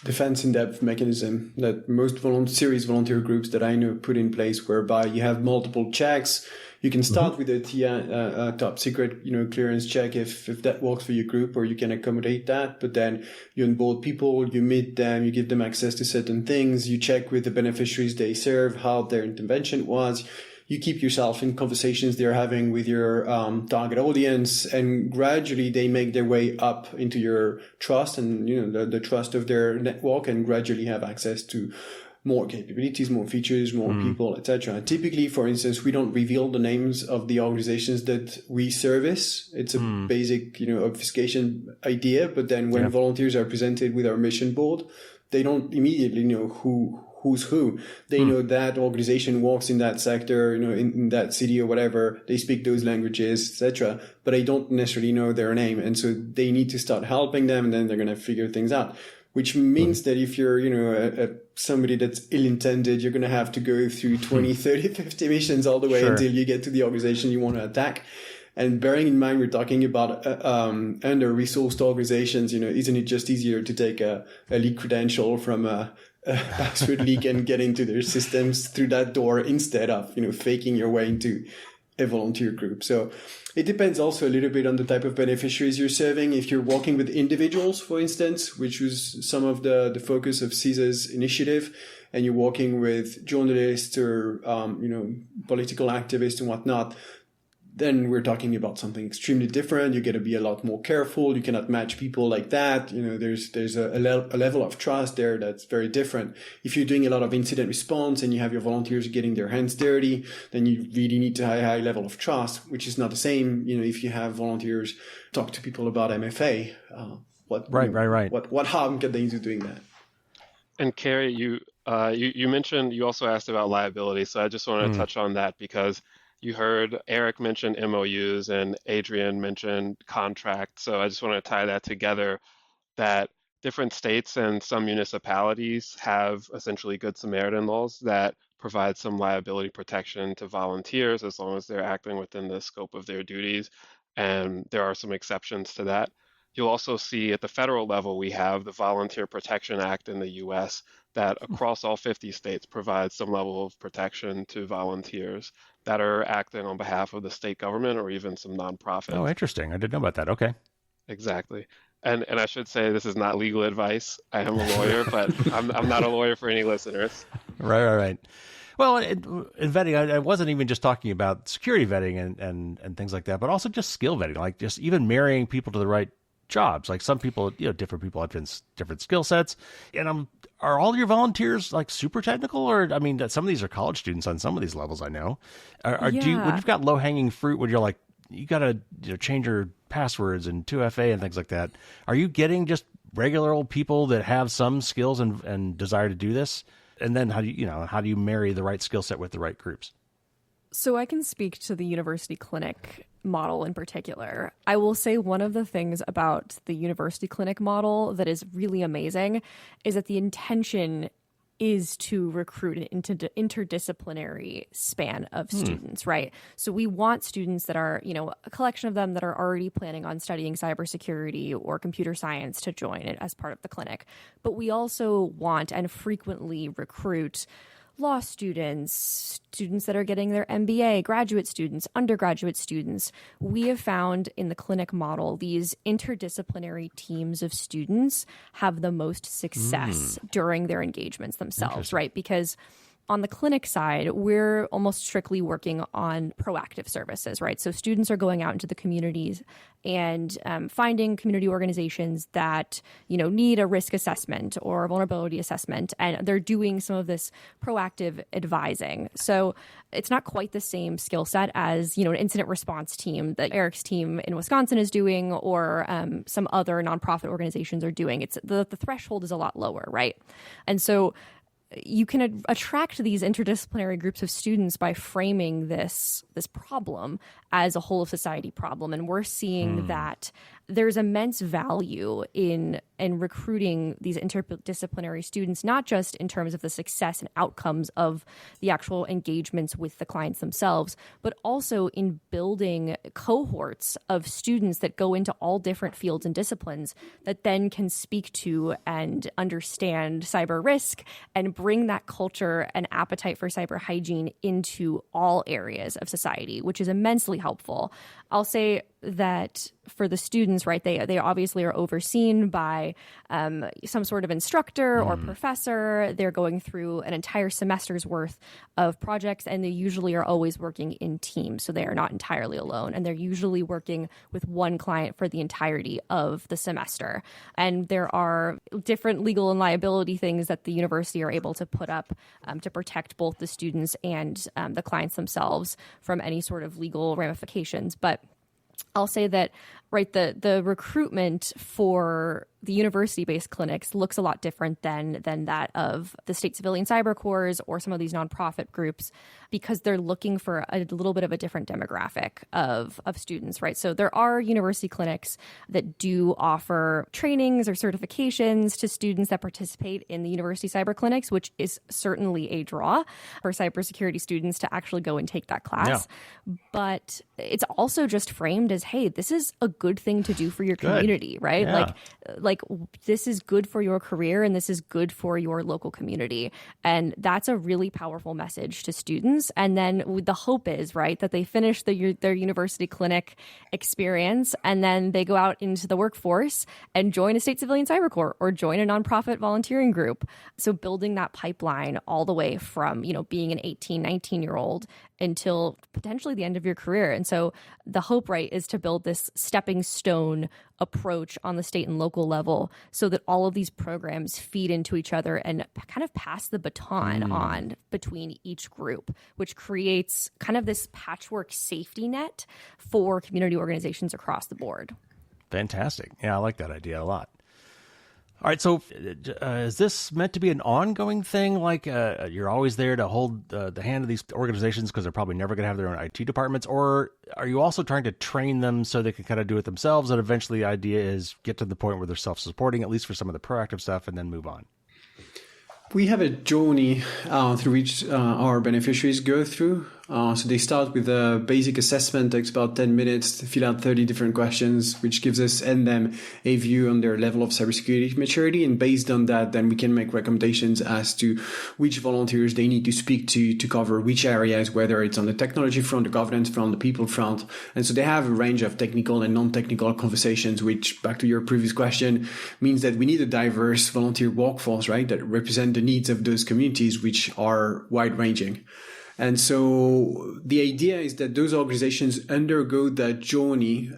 E: defense in depth mechanism that most serious volunteer groups that I know put in place, whereby you have multiple checks. You can start with a top secret, clearance check if that works for your group, or you can accommodate that. But then you onboard people, you meet them, you give them access to certain things, you check with the beneficiaries they serve, how their intervention was. You keep yourself in conversations they're having with your target audience, and gradually they make their way up into your trust and the trust of their network, and gradually have access to more capabilities, more features, more people, etc. Typically, for instance, we don't reveal the names of the organizations that we service. It's a basic, obfuscation idea. But then when volunteers are presented with our mission board, they don't immediately know who's who. They know that organization works in that sector, in that city or whatever. They speak those languages, etc. But I don't necessarily know their name. And so they need to start helping them, and then they're going to figure things out. Which means that if you're, somebody that's ill-intended, you're going to have to go through 20, 30, 50 missions all the way until you get to the organization you want to attack. And bearing in mind, we're talking about under-resourced organizations, isn't it just easier to take a leak credential from a password leak and get into their systems through that door instead of, faking your way into a volunteer group? So it depends also a little bit on the type of beneficiaries you're serving. If you're working with individuals, for instance, which was some of the focus of CISA's initiative, and you're working with journalists or, political activists and whatnot, then we're talking about something extremely different. You got to be a lot more careful. You cannot match people like that. There's a level of trust there that's very different. If you're doing a lot of incident response and you have your volunteers getting their hands dirty, then you really need to have a high level of trust, which is not the same. If you have volunteers talk to people about MFA, what harm can they do doing that?
C: And Carrie, you mentioned, you also asked about liability. So I just want to touch on that, because you heard Eric mention MOUs and Adrien mentioned contracts. So I just want to tie that together, that different states and some municipalities have essentially Good Samaritan laws that provide some liability protection to volunteers as long as they're acting within the scope of their duties. And there are some exceptions to that. You'll also see at the federal level, we have the Volunteer Protection Act in the US that across all 50 states provides some level of protection to volunteers that are acting on behalf of the state government or even some nonprofits.
B: Oh, interesting. I didn't know about that. Okay.
C: Exactly. And I should say this is not legal advice. I am a lawyer, but I'm not a lawyer for any listeners.
B: Right. Well, in vetting, I wasn't even just talking about security vetting and things like that, but also just skill vetting, like just even marrying people to the right jobs. Like some people, different people have different skill sets. And are all your volunteers like super technical? Or, I mean, some of these are college students on some of these levels, I know. When you've got low hanging fruit, when you're like, you got to change your passwords and 2FA and things like that. Are you getting just regular old people that have some skills and desire to do this? And then how do you marry the right skill set with the right groups?
A: So I can speak to the university clinic model in particular. I will say one of the things about the university clinic model that is really amazing is that the intention is to recruit an interdisciplinary span of students, right? So we want students that are, a collection of them that are already planning on studying cybersecurity or computer science to join it as part of the clinic. But we also want and frequently recruit law students, students that are getting their MBA, graduate students, undergraduate students. We have found in the clinic model, these interdisciplinary teams of students have the most success during their engagements themselves, right? Because on the clinic side, we're almost strictly working on proactive services, right? So students are going out into the communities and finding community organizations that, need a risk assessment or a vulnerability assessment, and they're doing some of this proactive advising. So it's not quite the same skill set as, an incident response team that Eric's team in Wisconsin is doing or some other nonprofit organizations are doing. It's the threshold is a lot lower, right? And so you can attract these interdisciplinary groups of students by framing this problem as a whole of society problem. And we're seeing that there's immense value in recruiting these interdisciplinary students, not just in terms of the success and outcomes of the actual engagements with the clients themselves, but also in building cohorts of students that go into all different fields and disciplines that then can speak to and understand cyber risk and bring that culture and appetite for cyber hygiene into all areas of society, which is immensely helpful. I'll say that for the students, right, they obviously are overseen by some sort of instructor or professor. They're going through an entire semester's worth of projects, and they usually are always working in teams. So they are not entirely alone, and they're usually working with one client for the entirety of the semester. And there are different legal and liability things that the university are able to put up to protect both the students and the clients themselves from any sort of legal ramifications. But I'll say that, right, the recruitment for the university-based clinics looks a lot different than that of the state civilian cyber corps or some of these nonprofit groups, because they're looking for a little bit of a different demographic of students, right? So there are university clinics that do offer trainings or certifications to students that participate in the university cyber clinics, which is certainly a draw for cybersecurity students to actually go and take that class. Yeah. But it's also just framed as, hey, this is a good thing to do for your community, right?
B: Yeah.
A: Like this is good for your career and this is good for your local community. And that's a really powerful message to students. And then the hope is, right, that they finish their university clinic experience and then they go out into the workforce and join a state civilian cyber corps or join a nonprofit volunteering group. So building that pipeline all the way from, being an 18, 19-year-old until potentially the end of your career. And so the hope, right, is to build this stepping stone approach on the state and local level so that all of these programs feed into each other and kind of pass the baton on between each group, which creates kind of this patchwork safety net for community organizations across the board.
B: Fantastic. Yeah, I like that idea a lot. All right, so is this meant to be an ongoing thing? Like you're always there to hold the hand of these organizations because they're probably never going to have their own IT departments? Or are you also trying to train them so they can kind of do it themselves? And eventually the idea is get to the point where they're self-supporting, at least for some of the proactive stuff, and then move on?
E: We have a journey through which our beneficiaries go through. So they start with a basic assessment, takes about 10 minutes to fill out 30 different questions, which gives us and them a view on their level of cybersecurity maturity. And based on that, then we can make recommendations as to which volunteers they need to speak to cover which areas, whether it's on the technology front, the governance front, the people front. And so they have a range of technical and non-technical conversations, which, back to your previous question, means that we need a diverse volunteer workforce, right, that represent the needs of those communities, which are wide-ranging. And so the idea is that those organizations undergo that journey,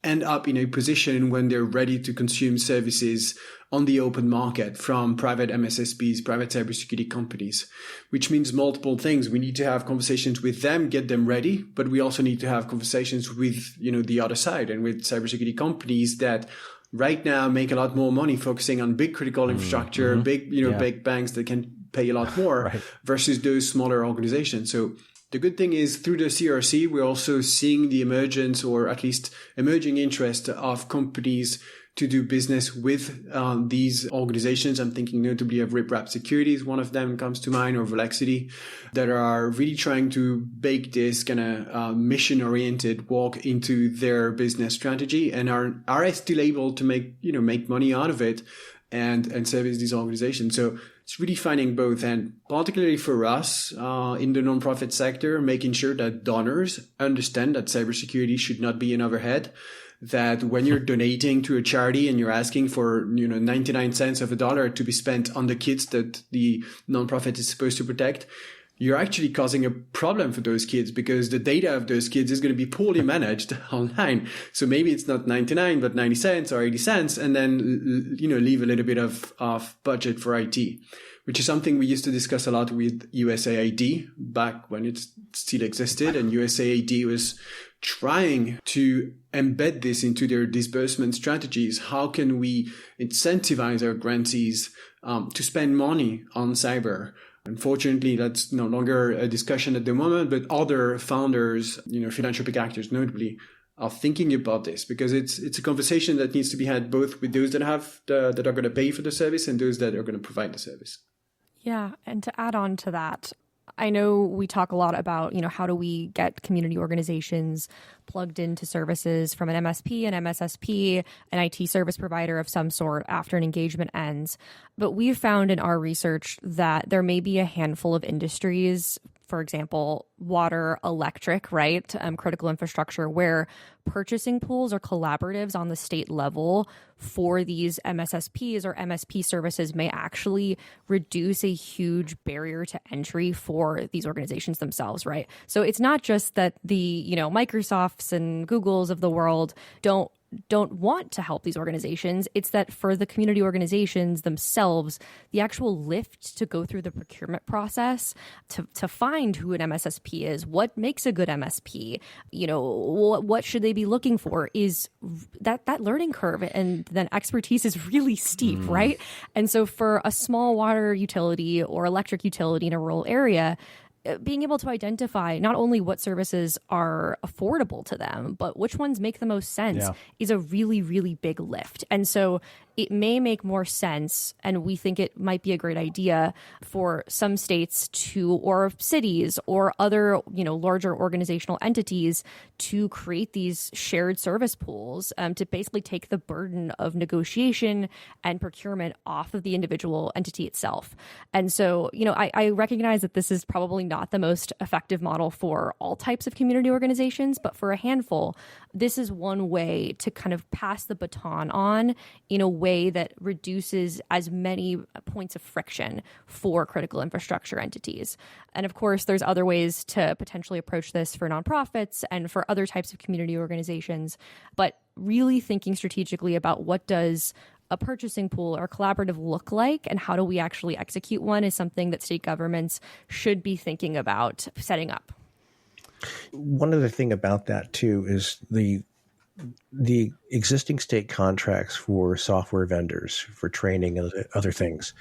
E: end up in a position when they're ready to consume services on the open market from private MSSPs, private cybersecurity companies, which means multiple things. We need to have conversations with them, get them ready, but we also need to have conversations with, the other side and with cybersecurity companies that right now make a lot more money focusing on big critical infrastructure, big banks that can pay a lot more right. versus those smaller organizations. So the good thing is through the CRC, we're also seeing the emergence or at least emerging interest of companies to do business with these organizations. I'm thinking notably of RipRap Securities, one of them comes to mind, or Velexity, that are really trying to bake this kind of mission-oriented work into their business strategy and are still able to make money out of it and service these organizations. So it's really finding both, and particularly for us in the nonprofit sector, making sure that donors understand that cybersecurity should not be an overhead, that when you're donating to a charity and you're asking for 99 cents of a dollar to be spent on the kids that the nonprofit is supposed to protect, you're actually causing a problem for those kids because the data of those kids is going to be poorly managed online. So maybe it's not 99, but 90 cents or 80 cents, and then, leave a little bit of budget for IT, which is something we used to discuss a lot with USAID back when it still existed. And USAID was trying to embed this into their disbursement strategies. How can we incentivize our grantees to spend money on cyber? Unfortunately, that's no longer a discussion at the moment, but other founders, philanthropic actors notably, are thinking about this because it's a conversation that needs to be had both with those that are going to pay for the service and those that are going to provide the service.
A: Yeah, and to add on to that, I know we talk a lot about, how do we get community organizations plugged into services from an MSP, an MSSP, an IT service provider of some sort after an engagement ends. But we've found in our research that there may be a handful of industries, for example, water, electric, right? Critical infrastructure, where purchasing pools or collaboratives on the state level for these MSSPs or MSP services may actually reduce a huge barrier to entry for these organizations themselves, right? So it's not just that the, Microsofts and Googles of the world don't want to help these organizations. It's that for the community organizations themselves, the actual lift to go through the procurement process to find who an MSSP is, what makes a good MSP, what should they be looking for, is that learning curve, and then expertise is really steep, right? And so for a small water utility or electric utility in a rural area, being able to identify not only what services are affordable to them, but which ones make the most sense is a really, really big lift. And so it may make more sense, and we think it might be a great idea for some states or cities or other, larger organizational entities to create these shared service pools to basically take the burden of negotiation and procurement off of the individual entity itself. And so, I recognize that this is probably not the most effective model for all types of community organizations, but for a handful, this is one way to kind of pass the baton on in a way that reduces as many points of friction for critical infrastructure entities. And of course, there's other ways to potentially approach this for nonprofits and for other types of community organizations, but really thinking strategically about what does a purchasing pool or collaborative look like and how do we actually execute one is something that state governments should be thinking about setting up.
D: One other thing about that too is the the existing state contracts for software vendors for training and other things,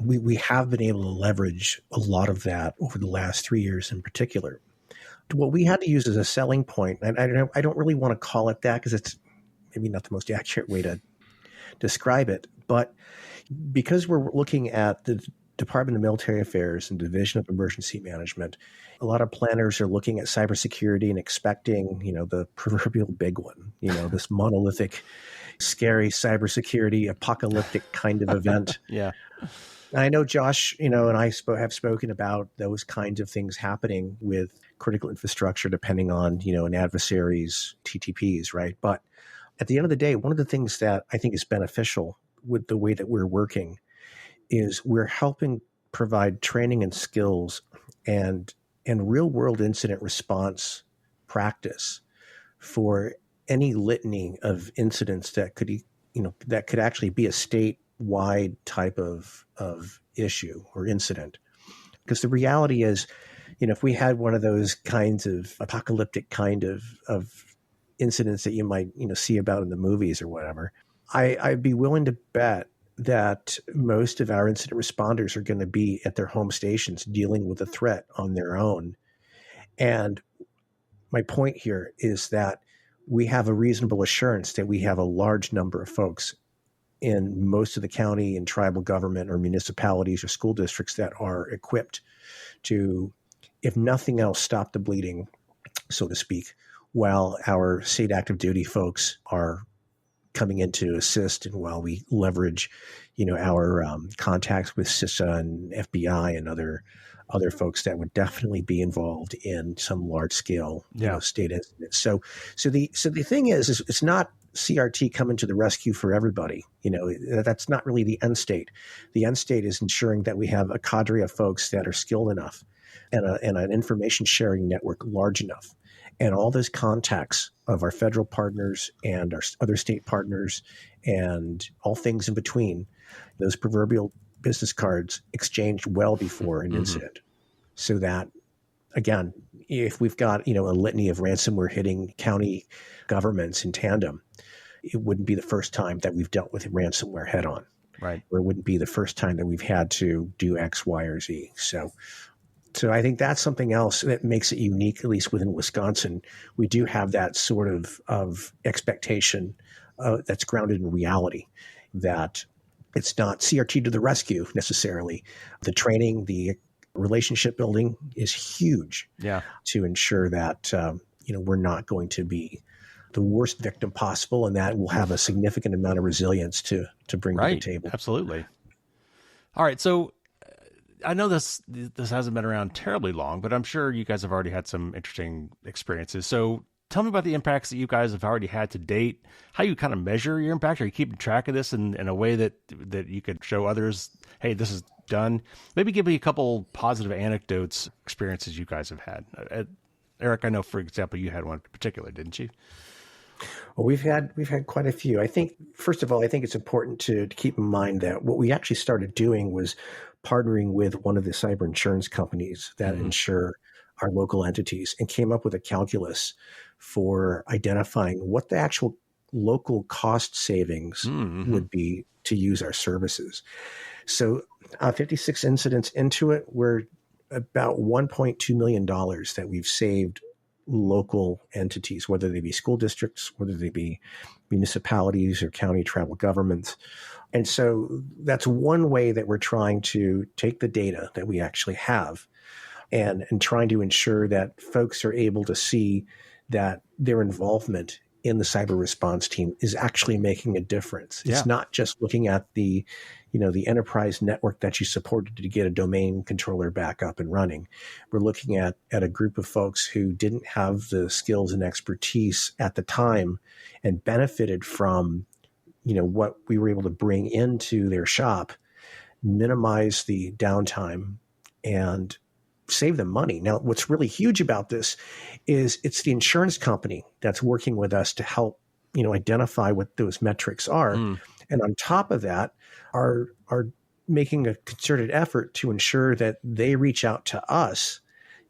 D: we have been able to leverage a lot of that over the last 3 years in particular. What we had to use as a selling point, and I don't really want to call it that because it's maybe not the most accurate way to describe it, but because we're looking at the Department of Military Affairs and Division of Emergency Management, a lot of planners are looking at cybersecurity and expecting, the proverbial big one, this monolithic, scary cybersecurity, apocalyptic kind of event.
B: Yeah.
D: I know Josh, and I have spoken about those kinds of things happening with critical infrastructure, depending on, an adversary's TTPs, right? But at the end of the day, one of the things that I think is beneficial with the way that we're working is we're helping provide training and skills and real world incident response practice for any litany of incidents that could, that could actually be a statewide type of issue or incident. Because the reality is, if we had one of those kinds of apocalyptic kind of incidents that you might, see about in the movies or whatever, I'd be willing to bet that most of our incident responders are going to be at their home stations dealing with a threat on their own. And my point here is that we have a reasonable assurance that we have a large number of folks in most of the county and tribal government or municipalities or school districts that are equipped to, if nothing else, stop the bleeding, so to speak, while our state active duty folks are coming in to assist and while we leverage, our contacts with CISA and FBI and other folks that would definitely be involved in some large scale state incidents. So the thing is it's not CRT coming to the rescue for everybody. That's not really the end state. The end state is ensuring that we have a cadre of folks that are skilled enough and an information sharing network large enough. And all those contacts of our federal partners and our other state partners and all things in between, those proverbial business cards exchanged well before an incident. So that, again, if we've got, a litany of ransomware hitting county governments in tandem, it wouldn't be the first time that we've dealt with ransomware head on.
B: Right.
D: Or it wouldn't be the first time that we've had to do X, Y, or Z. So I think that's something else that makes it unique, at least within Wisconsin. We do have that sort of expectation that's grounded in reality, that it's not CRT to the rescue necessarily. The training, the relationship building is huge to ensure that we're not going to be the worst victim possible, and that we'll have a significant amount of resilience to bring to the table.
B: Absolutely. All right, so I know this hasn't been around terribly long, but I'm sure you guys have already had some interesting experiences. So tell me about the impacts that you guys have already had to date, how you kind of measure your impact. Are you keeping track of this in a way that you could show others, hey, this is done? Maybe give me a couple positive anecdotes, experiences you guys have had. Eric, I know, for example, you had one in particular, didn't you?
D: Well, we've had quite a few. I think, first of all, it's important to keep in mind that what we actually started doing was partnering with one of the cyber insurance companies that insure our local entities, and came up with a calculus for identifying what the actual local cost savings would be to use our services. So 56 incidents into it, we're about $1.2 million that we've saved local entities, whether they be school districts, whether they be municipalities or county tribal governments. And so that's one way that we're trying to take the data that we actually have and trying to ensure that folks are able to see that their involvement in the cyber response team is actually making a difference. It's not just looking at the enterprise network that you supported to get a domain controller back up and running. We're looking at a group of folks who didn't have the skills and expertise at the time and benefited from, what we were able to bring into their shop, minimize the downtime, and save them money. Now, what's really huge about this is it's the insurance company that's working with us to help, identify what those metrics are. And on top of that, are making a concerted effort to ensure that they reach out to us,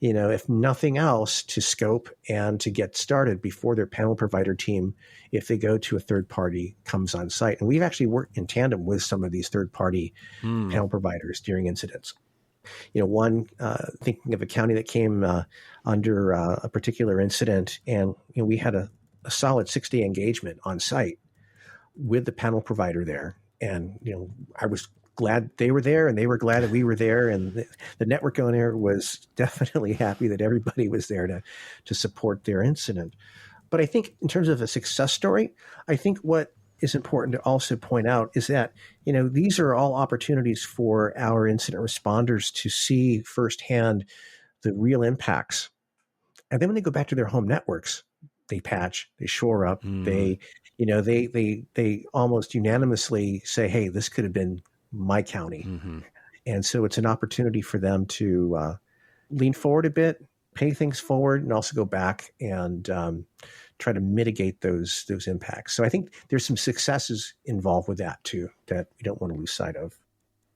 D: if nothing else, to scope and to get started before their panel provider team, if they go to a third party, comes on site. And we've actually worked in tandem with some of these third party panel providers during incidents. One, thinking of a county that came under a particular incident, and we had a solid 6-day engagement on site with the panel provider there. And, I was glad they were there, and they were glad that we were there. And the network owner was definitely happy that everybody was there to support their incident. But I think in terms of a success story, I think what is important to also point out is that, these are all opportunities for our incident responders to see firsthand the real impacts. And then when they go back to their home networks, they patch, they shore up, they almost unanimously say, hey, this could have been my county. And so it's an opportunity for them to lean forward a bit, pay things forward, and also go back and try to mitigate those impacts. So I think there's some successes involved with that too, that we don't want to lose sight of.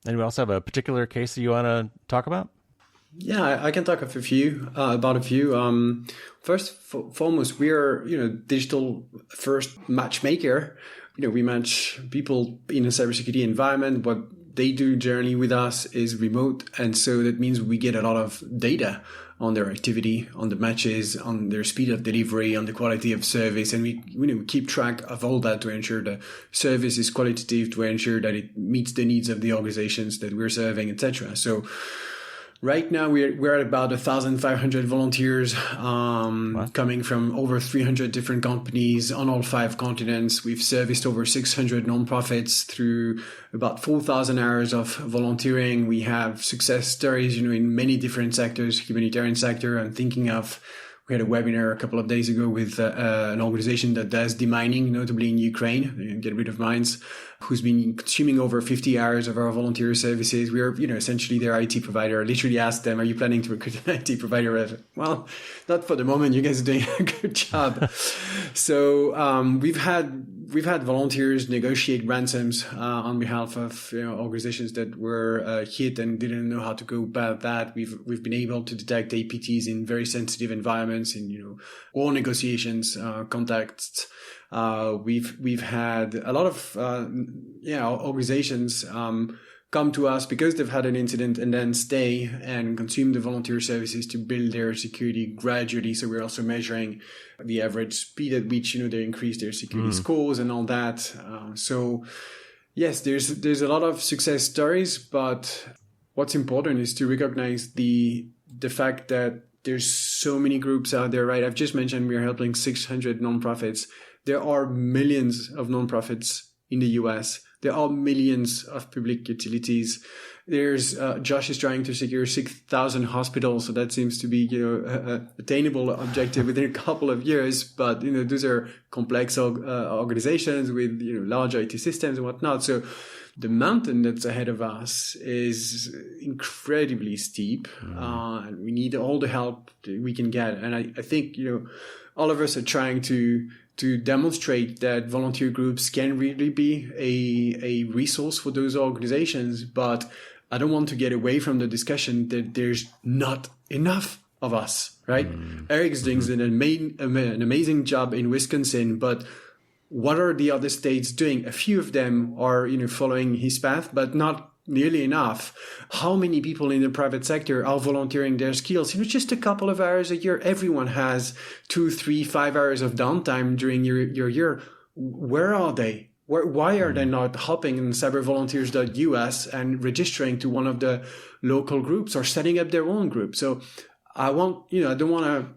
B: And we also have a particular case that you want to talk about?
E: Yeah, I can talk about a few. First, foremost, we are digital first matchmaker. We match people in a cybersecurity environment. What they do generally with us is remote, and so that means we get a lot of data on their activity, on the matches, on their speed of delivery, on the quality of service, and we keep track of all that to ensure the service is qualitative, to ensure that it meets the needs of the organizations that we're serving, etc. So right now we're at about 1,500 volunteers coming from over 300 different companies on all 5 continents. We've serviced over 600 nonprofits through about 4,000 hours of volunteering. We have success stories, in many different sectors, humanitarian sector. I'm thinking of, we had a webinar a couple of days ago with an organization that does demining, notably in Ukraine, get rid of mines, who's been consuming over 50 hours of our volunteer services. We're, essentially their IT provider. I literally asked them, are you planning to recruit an IT provider? Well, not for the moment. You guys are doing a good job. So we've had volunteers negotiate ransoms on behalf of organizations that were hit and didn't know how to go about that. We've been able to detect APTs in very sensitive environments, in all negotiations contexts. We've had a lot of organizations come to us because they've had an incident and then stay and consume the volunteer services to build their security gradually. So we're also measuring the average speed at which they increase their security scores and all that. So yes, there's a lot of success stories, but what's important is to recognize the fact that there's so many groups out there, right? I've just mentioned we're helping 600 nonprofits. There are millions of nonprofits in the US. There are millions of public utilities. There's Josh is trying to secure 6,000 hospitals, so that seems to be an attainable objective within a couple of years. But those are complex organizations with large IT systems and whatnot. So the mountain that's ahead of us is incredibly steep, and we need all the help that we can get. And I think all of us are trying to demonstrate that volunteer groups can really be a resource for those organizations. But I don't want to get away from the discussion that there's not enough of us, right? Eric's doing an amazing job in Wisconsin, but what are the other states doing? A few of them are, following his path, but not nearly enough. How many people in the private sector are volunteering their skills? Just a couple of hours a year. Everyone has 2, 3, 5 hours of downtime during your year. Where are they? Why are they not hopping in cybervolunteers.us and registering to one of the local groups or setting up their own group? So I don't want to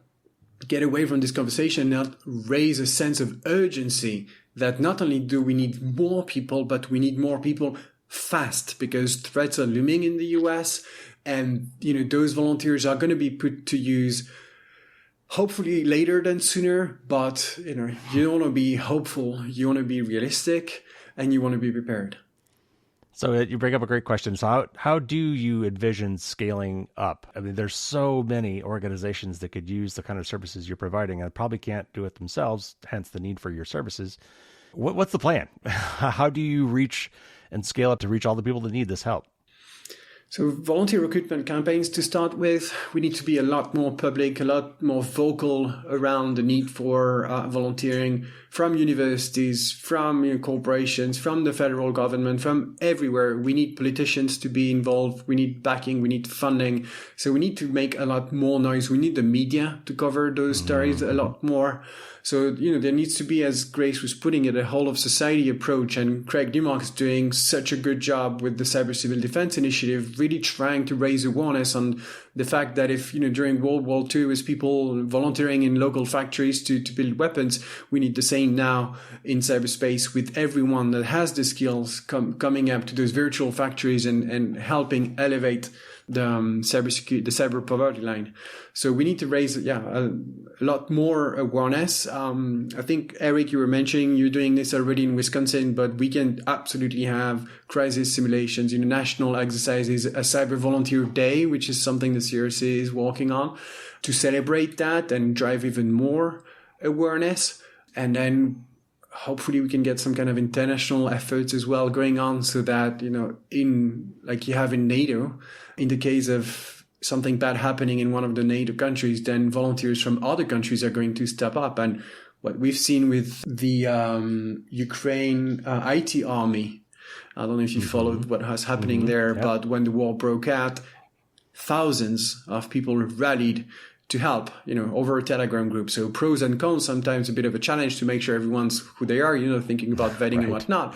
E: get away from this conversation, not raise a sense of urgency that not only do we need more people, but we need more people fast, because threats are looming in the US, and those volunteers are going to be put to use hopefully later than sooner. But you don't want to be hopeful, you want to be realistic, and you want to be prepared.
B: So you bring up a great question. So how do you envision scaling up? I mean, there's so many organizations that could use the kind of services you're providing and probably can't do it themselves, hence the need for your services. What's the plan? How do you reach and scale up to reach all the people that need this help?
E: So volunteer recruitment campaigns, to start with, we need to be a lot more public, a lot more vocal around the need for volunteering from universities, from corporations, from the federal government, from everywhere. We need politicians to be involved. We need backing. We need funding. So we need to make a lot more noise. We need the media to cover those stories a lot more. So, there needs to be, as Grace was putting it, a whole of society approach. And Craig Newmark is doing such a good job with the Cyber Civil Defense Initiative, really trying to raise awareness on the fact that if, during World War II, as people volunteering in local factories to build weapons, we need the same now in cyberspace with everyone that has the skills coming up to those virtual factories and helping elevate the cybersecurity, the cyber poverty line. So we need to raise, a lot more awareness. I think, Eric, you were mentioning you're doing this already in Wisconsin, but we can absolutely have crisis simulations, national exercises, a cyber volunteer day, which is something the CRC is working on to celebrate that and drive even more awareness. And then hopefully we can get some kind of international efforts as well going on so that, in like you have in NATO, in the case of something bad happening in one of the NATO countries, then volunteers from other countries are going to step up. And what we've seen with the Ukraine IT army, I don't know if you followed what was happening there, but when the war broke out, thousands of people rallied to help, over a Telegram group. So pros and cons, sometimes a bit of a challenge to make sure everyone's who they are, thinking about vetting and whatnot.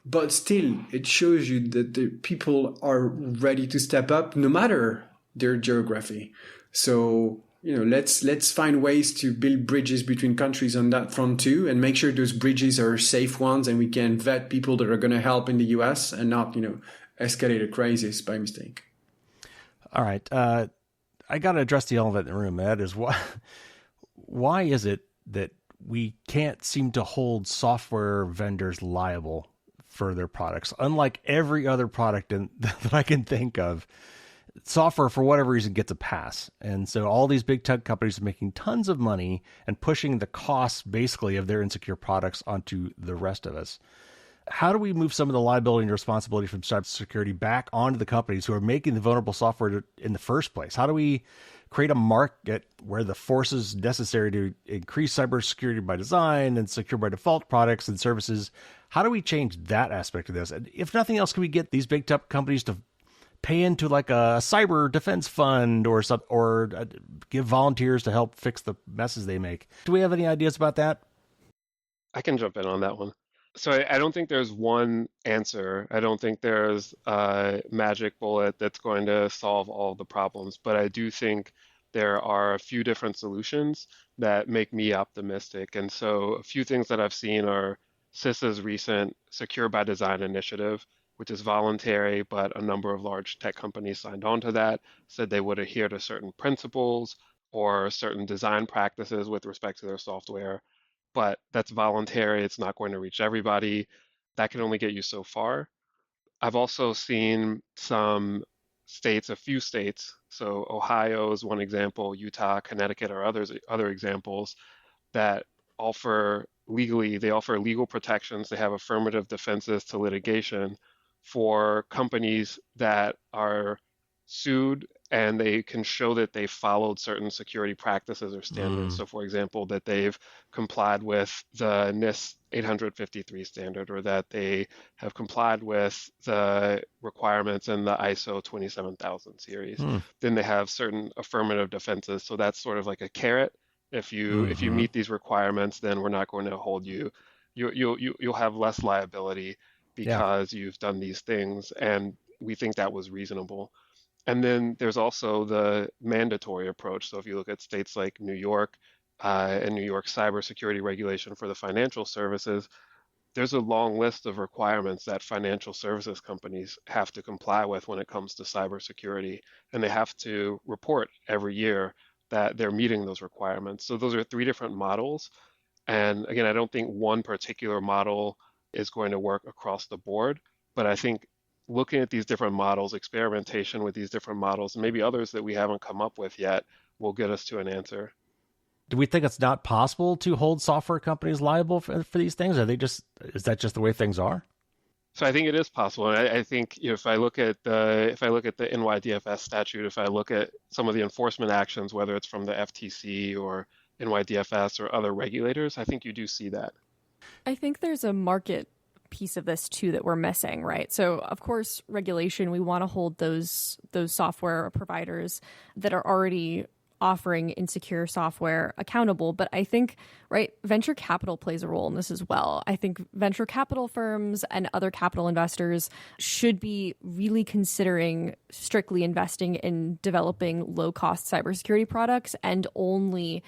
E: But still, it shows you that the people are ready to step up no matter their geography. So, let's find ways to build bridges between countries on that front too, and make sure those bridges are safe ones and we can vet people that are going to help in the US and not, escalate a crisis by mistake.
B: All right. I got to address the elephant in the room. That is why is it that we can't seem to hold software vendors liable for their products? Unlike every other product that I can think of, software for whatever reason gets a pass. And so all these big tech companies are making tons of money and pushing the costs basically of their insecure products onto the rest of us. How do we move some of the liability and responsibility from cybersecurity back onto the companies who are making the vulnerable software in the first place? How do we create a market where the forces necessary to increase cybersecurity by design and secure by default products and services, how do we change that aspect of this? And if nothing else, can we get these big tech companies to pay into like a cyber defense fund or something, or give volunteers to help fix the messes they make? Do we have any ideas about that?
C: I can jump in on that one. So I don't think there's one answer. I don't think there's a magic bullet that's going to solve all the problems, but I do think there are a few different solutions that make me optimistic. And so a few things that I've seen are CISA's recent Secure by Design initiative, which is voluntary, but a number of large tech companies signed on to that, said they would adhere to certain principles or certain design practices with respect to their software. But that's voluntary. It's not going to reach everybody. That can only get you so far. I've also seen some states, a few states, so Ohio is one example, Utah, Connecticut are other examples that they offer legal protections. They have affirmative defenses to litigation for companies that are sued and they can show that they followed certain security practices or standards. So for example, that they've complied with the NIST 853 standard, or that they have complied with the requirements in the ISO 27000 series. Then they have certain affirmative defenses. So that's sort of like a carrot. If you meet these requirements, then we're not going to hold you. You'll have less liability because you've done these things, and we think that was reasonable. And then there's also the mandatory approach. So if you look at states like New York and New York cybersecurity regulation for the financial services, there's a long list of requirements that financial services companies have to comply with when it comes to cybersecurity, and they have to report every year that they're meeting those requirements. So those are three different models. And again, I don't think one particular model is going to work across the board, but I think looking at these different models, experimentation with these different models, and maybe others that we haven't come up with yet, will get us to an answer.
B: Do we think it's not possible to hold software companies liable for these things? Is that just the way things are?
C: So I think it is possible. And I think if I look at the NYDFS statute, if I look at some of the enforcement actions, whether it's from the FTC or NYDFS or other regulators, I think you do see that.
A: I think there's a market piece of this too that we're missing, right? So of course, regulation, we want to hold those software providers that are already offering insecure software accountable. But I think, right, venture capital plays a role in this as well. I think venture capital firms and other capital investors should be really considering strictly investing in developing low-cost cybersecurity products and only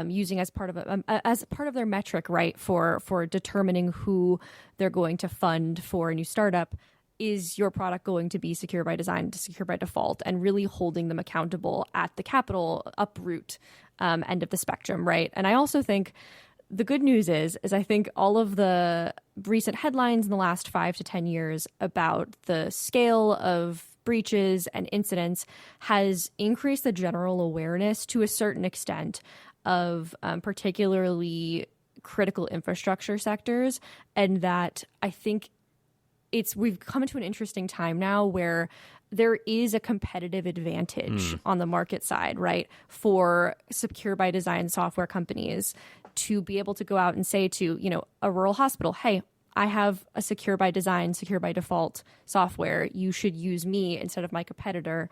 A: using as part of their metric, right, for determining who they're going to fund for a new startup. Is your product going to be secure by design, secure by default, and really holding them accountable at the capital uproot end of the spectrum, right? And I also think the good news is I think all of the recent headlines in the last 5 to 10 years about the scale of breaches and incidents has increased the general awareness to a certain extent of particularly critical infrastructure sectors, and that I think we've come into an interesting time now where there is a competitive advantage on the market side, right, for secure by design software companies to be able to go out and say to, a rural hospital, hey, I have a secure by design, secure by default software. You should use me instead of my competitor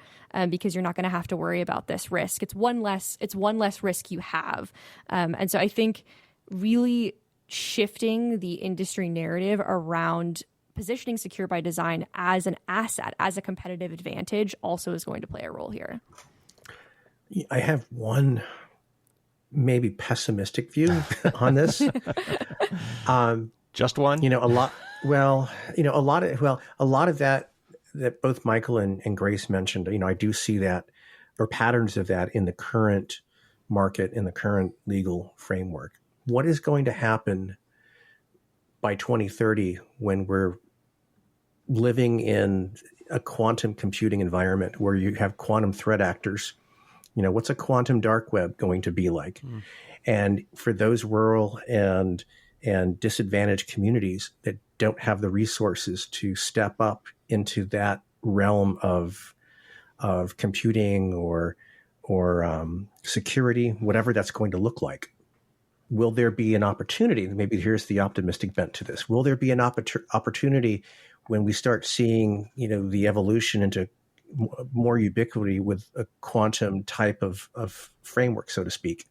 A: because you're not going to have to worry about this risk. It's one less risk you have. And so I think really shifting the industry narrative around positioning secure by design as an asset, as a competitive advantage, also is going to play a role here.
D: I have one maybe pessimistic view on this.
B: Just one?
D: A lot of that both Michael and Grace mentioned, I do see that, or patterns of that in the current market, in the current legal framework. What is going to happen by 2030 when we're living in a quantum computing environment where you have quantum threat actors? What's a quantum dark web going to be like? And for those rural and disadvantaged communities that don't have the resources to step up into that realm of computing or security, whatever that's going to look like, will there be an opportunity? Maybe here's the optimistic bent to this. Will there be an opportunity when we start seeing, the evolution into more ubiquity with a quantum type of framework, so to speak,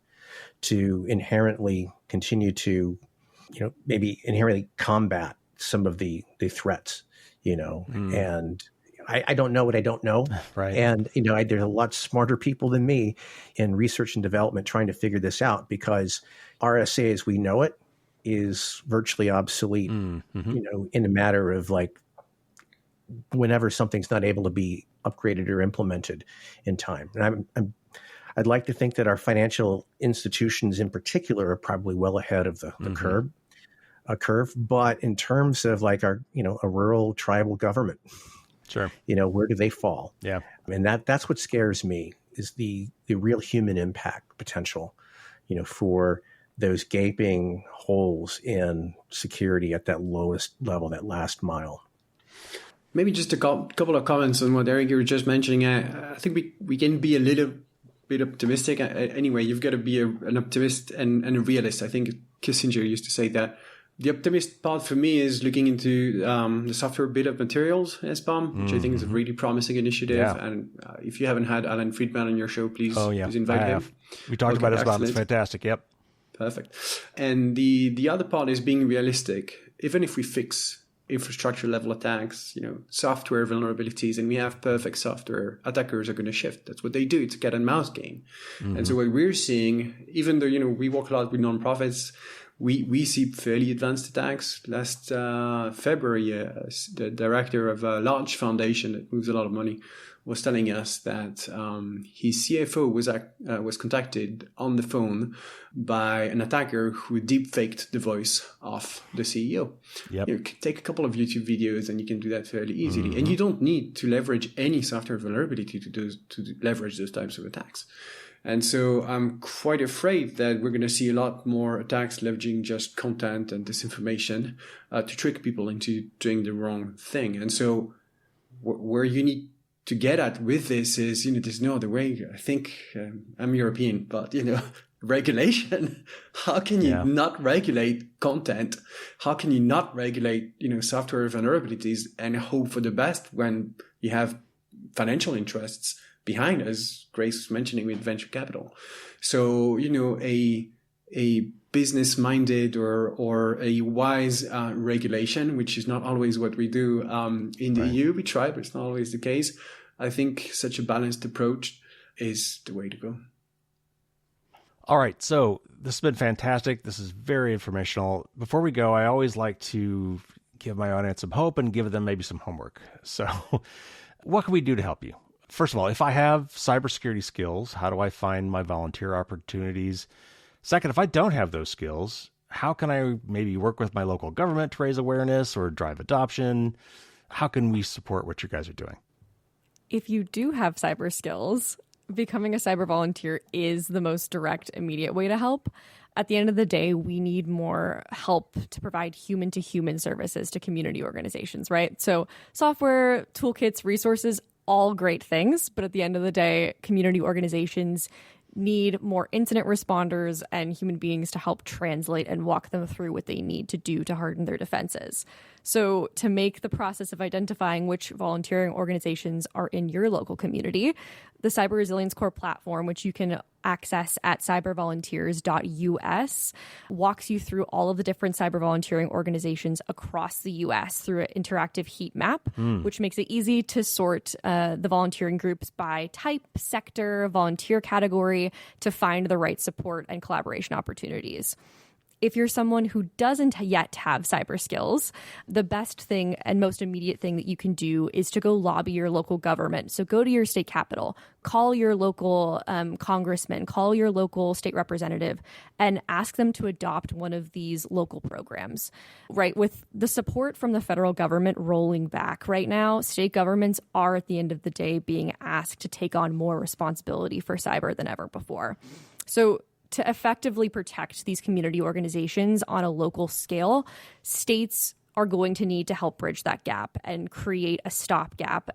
D: to inherently continue to, maybe inherently combat some of the threats, and I don't know what I don't know.
B: Right.
D: And, there's a lot smarter people than me in research and development trying to figure this out, because RSA as we know it is virtually obsolete, in a matter of whenever something's not able to be upgraded or implemented in time. And I'd like to think that our financial institutions in particular are probably well ahead of the curve. But in terms of our, a rural tribal government,
B: sure,
D: where do they fall?
B: Yeah.
D: And that's what scares me, is the real human impact potential, for those gaping holes in security at that lowest level, that last mile.
E: Maybe just a couple of comments on what Eric, you were just mentioning. I think we can be a little bit optimistic. Anyway, you've got to be an optimist and a realist. I think Kissinger used to say that. The optimist part for me is looking into the software bill of materials, SBOM, which I think is a really promising initiative. Yeah. And if you haven't had Alan Friedman on your show, please invite him.
B: We talked about SBOM. It's fantastic. Yep.
E: Perfect. And the other part is being realistic. Even if we fix infrastructure level attacks, software vulnerabilities, and we have perfect software, attackers are going to shift. That's what they do. It's a cat and mouse game. And so what we're seeing, even though, we work a lot with nonprofits, we see fairly advanced attacks. Last February, the director of a large foundation that moves a lot of money was telling us that his CFO was contacted on the phone by an attacker who deep-faked the voice of the CEO. Yep. You can take a couple of YouTube videos and you can do that fairly easily. And you don't need to leverage any software vulnerability to leverage those types of attacks. And so I'm quite afraid that we're going to see a lot more attacks leveraging just content and disinformation to trick people into doing the wrong thing. And so where you need to get at with this is, there's no other way. I think I'm European, but, regulation. How can you not regulate content? How can you not regulate, software vulnerabilities and hope for the best when you have financial interests behind, as Grace was mentioning with venture capital? So, a business-minded or a wise regulation, which is not always what we do in the EU. We try, but it's not always the case. I think such a balanced approach is the way to go.
B: All right, so this has been fantastic. This is very informational. Before we go, I always like to give my audience some hope and give them maybe some homework. So what can we do to help you? First of all, if I have cybersecurity skills, how do I find my volunteer opportunities? Second, if I don't have those skills, how can I maybe work with my local government to raise awareness or drive adoption? How can we support what you guys are doing?
A: If you do have cyber skills, becoming a cyber volunteer is the most direct, immediate way to help. At the end of the day, we need more help to provide human-to-human services to community organizations, right? So software, toolkits, resources, all great things. But at the end of the day, community organizations need more incident responders and human beings to help translate and walk them through what they need to do to harden their defenses. So to make the process of identifying which volunteering organizations are in your local community, the Cyber Resilience Corps platform, which you can access at cybervolunteers.us, walks you through all of the different cyber volunteering organizations across the U.S. through an interactive heat map, which makes it easy to sort the volunteering groups by type, sector, volunteer category to find the right support and collaboration opportunities. If you're someone who doesn't yet have cyber skills, the best thing and most immediate thing that you can do is to go lobby your local government. So go to your state capital, call your local congressman, call your local state representative, and ask them to adopt one of these local programs. Right? With the support from the federal government rolling back right now, state governments are at the end of the day being asked to take on more responsibility for cyber than ever before. So to effectively protect these community organizations on a local scale, states are going to need to help bridge that gap and create a stopgap,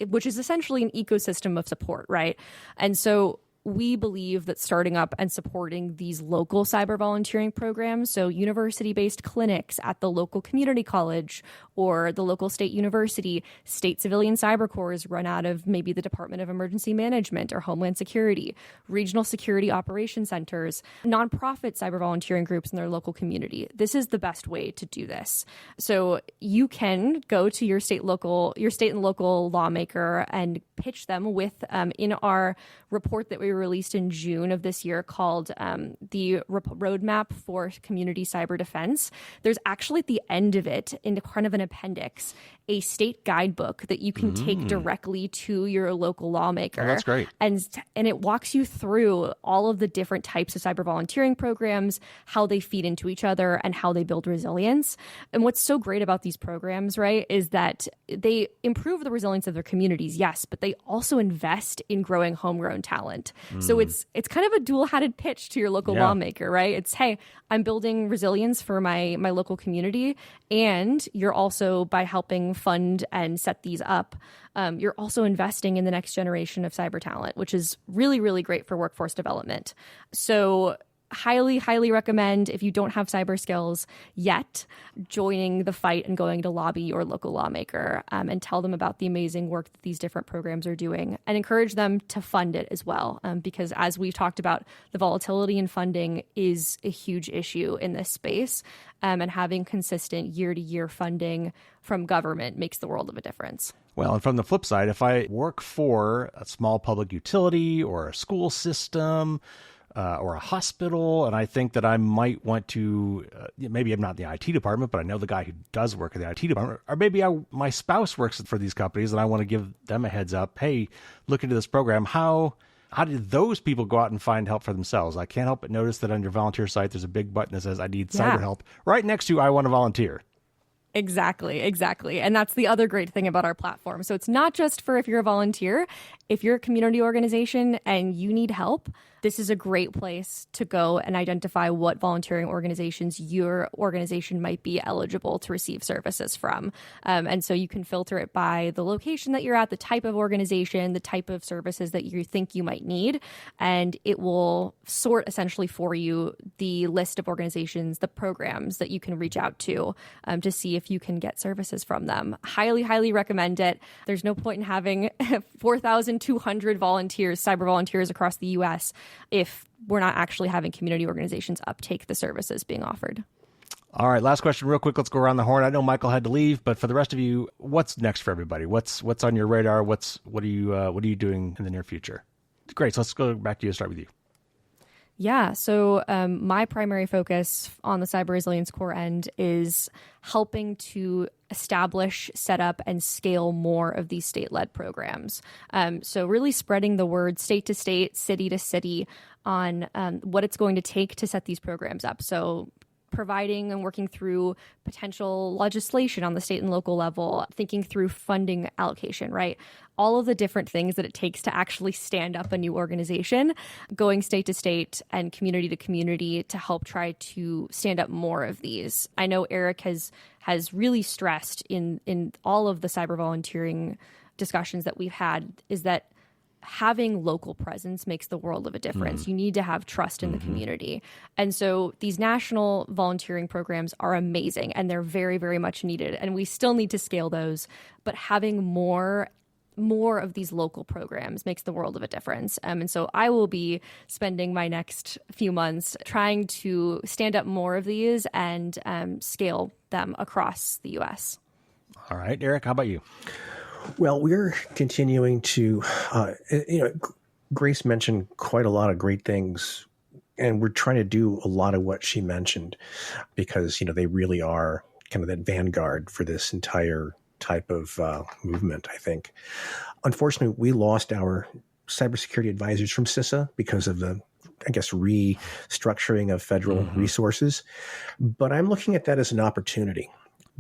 A: which is essentially an ecosystem of support, right? And so we believe that starting up and supporting these local cyber volunteering programs, so university-based clinics at the local community college or the local state university, state civilian cyber corps run out of maybe the Department of Emergency Management or Homeland Security, regional security operation centers, nonprofit cyber volunteering groups in their local community. This is the best way to do this. So you can go to your state and local lawmaker and pitch them with in our report that we released in June of this year called the Roadmap for Community Cyber Defense. There's actually at the end of it, in kind of an appendix, a state guidebook that you can take directly to your local lawmaker.
B: Oh, that's great.
A: And it walks you through all of the different types of cyber volunteering programs, how they feed into each other, and how they build resilience. And what's so great about these programs, right, is that they improve the resilience of their communities, yes, but they also invest in growing homegrown talent. So it's kind of a dual-hatted pitch to your local lawmaker, right? It's, hey, I'm building resilience for my local community, and you're also, by helping fund and set these up, you're also investing in the next generation of cyber talent, which is really, really great for workforce development. So highly, highly recommend, if you don't have cyber skills yet, joining the fight and going to lobby your local lawmaker and tell them about the amazing work that these different programs are doing, and encourage them to fund it as well. Because as we've talked about, the volatility in funding is a huge issue in this space. And having consistent year-to-year funding from government makes the world of a difference.
B: Well, and from the flip side, if I work for a small public utility or a school system or a hospital, and I think that I might want to, maybe I'm not in the IT department, but I know the guy who does work in the IT department, or maybe my spouse works for these companies and I want to give them a heads up, hey, look into this program. How did those people go out and find help for themselves? I can't help but notice that on your volunteer site, there's a big button that says, I need cyber help, right next to I want to volunteer. Exactly.
A: And that's the other great thing about our platform. So it's not just for if you're a volunteer, if you're a community organization and you need help, this is a great place to go and identify what volunteering organizations your organization might be eligible to receive services from. And so you can filter it by the location that you're at, the type of organization, the type of services that you think you might need. And it will sort essentially for you the list of organizations, the programs that you can reach out to see if you can get services from them. Highly, highly recommend it. There's no point in having 4,200 volunteers, cyber volunteers across the U.S. if we're not actually having community organizations uptake the services being offered.
B: All right, last question real quick. Let's go around the horn. I know Michael had to leave, but for the rest of you, what's next for everybody? What's on your radar? What are you doing in the near future? Great. So let's go back to you. Start with you.
A: Yeah. So my primary focus on the cyber resilience core end is helping to establish, set up, and scale more of these state-led programs. So really spreading the word state to state, city to city on what it's going to take to set these programs up. So providing and working through potential legislation on the state and local level, thinking through funding allocation, right? All of the different things that it takes to actually stand up a new organization, going state to state and community to community to help try to stand up more of these. I know Eric has really stressed in all of the cyber volunteering discussions that we've had is that having local presence makes the world of a difference. You need to have trust in the community. And so these national volunteering programs are amazing and they're very, very much needed. And we still need to scale those, but having more of these local programs makes the world of a difference. And so I will be spending my next few months trying to stand up more of these and scale them across the U.S.
B: All right, Eric, how about you?
D: Well, we're continuing to, Grace mentioned quite a lot of great things, and we're trying to do a lot of what she mentioned because, they really are kind of that vanguard for this entire type of movement, I think. Unfortunately, we lost our cybersecurity advisors from CISA because of the, restructuring of federal resources. But I'm looking at that as an opportunity.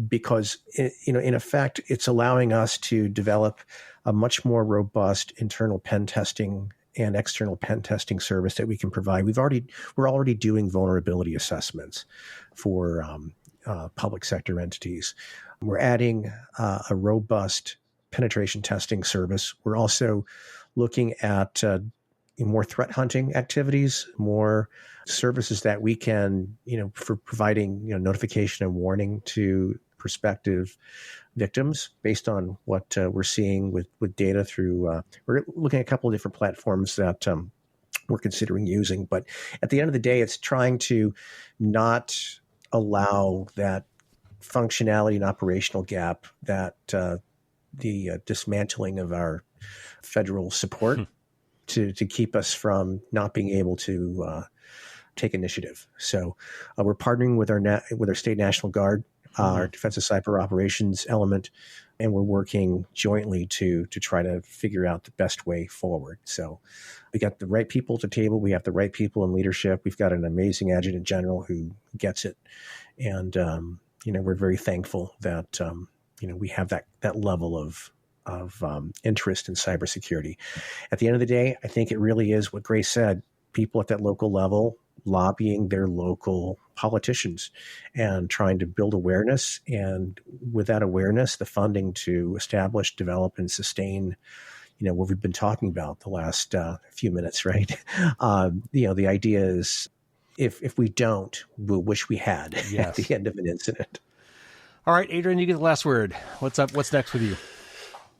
D: Because, in effect, it's allowing us to develop a much more robust internal pen testing and external pen testing service that we can provide. We're already doing vulnerability assessments for public sector entities. We're adding a robust penetration testing service. We're also looking at more threat hunting activities, more services that we can, for providing, notification and warning to prospective victims based on what we're seeing with data through, we're looking at a couple of different platforms that we're considering using. But at the end of the day, it's trying to not allow that functionality and operational gap that the dismantling of our federal support to keep us from not being able to take initiative. So we're partnering with our state National Guard, our defensive cyber operations element, and we're working jointly to try to figure out the best way forward. So we got the right people at the table. We have the right people in leadership. We've got an amazing adjutant general who gets it. And, we're very thankful that, we have that level of interest in cybersecurity. At the end of the day, I think it really is what Grace said, people at that local level lobbying their local politicians and trying to build awareness. And with that awareness, the funding to establish, develop, and sustain, what we've been talking about the last few minutes, right? The idea is if we don't, we'll wish we had at the end of an incident.
B: All right, Adrien, you get the last word. What's up? What's next with you?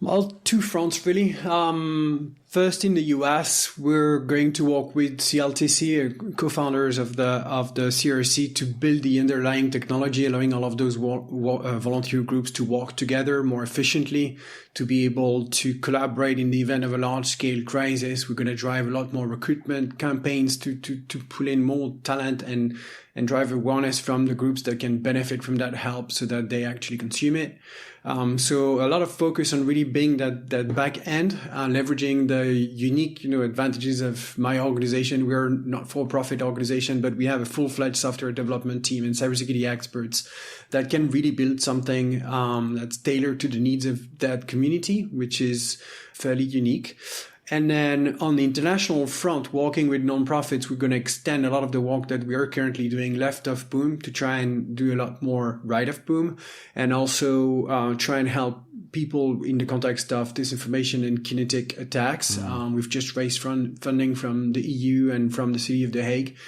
E: Well, two fronts, really. First, in the US, we're going to work with CLTC, co-founders of the CRC, to build the underlying technology, allowing all of those volunteer groups to work together more efficiently, to be able to collaborate in the event of a large-scale crisis. We're going to drive a lot more recruitment campaigns to pull in more talent and drive awareness from the groups that can benefit from that help so that they actually consume it. So a lot of focus on really being that back end, leveraging the unique, advantages of my organization. We're not for-profit organization, but we have a full-fledged software development team and cybersecurity experts that can really build something that's tailored to the needs of that community, which is fairly unique. And then on the international front, working with nonprofits, we're going to extend a lot of the work that we are currently doing left of boom to try and do a lot more right of boom, and also try and help people in the context of disinformation and kinetic attacks. We've just raised funding from the EU and from the city of The Hague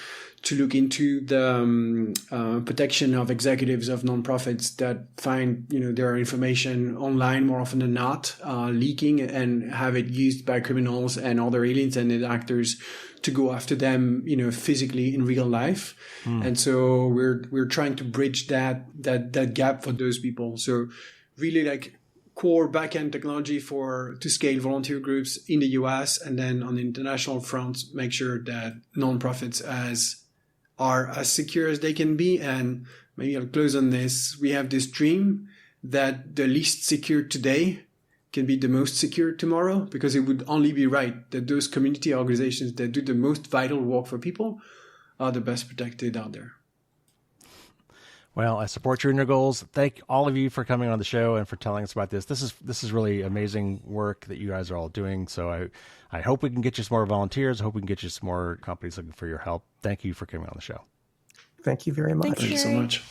E: to look into the protection of executives of nonprofits that find, their information online more often than not, leaking and have it used by criminals and other ill-intended actors to go after them, physically in real life. And so we're trying to bridge that gap for those people. So really like core backend technology to scale volunteer groups in the US, and then on the international front, make sure that nonprofits are as secure as they can be. And maybe I'll close on this. We have this dream that the least secure today can be the most secure tomorrow, because it would only be right that those community organizations that do the most vital work for people are the best protected out there.
B: Well, I support you in your goals. Thank all of you for coming on the show and for telling us about this. This is really amazing work that you guys are all doing. So I hope we can get you some more volunteers. I hope we can get you some more companies looking for your help. Thank you for coming on the show.
D: Thank you very much.
E: Thank you so much.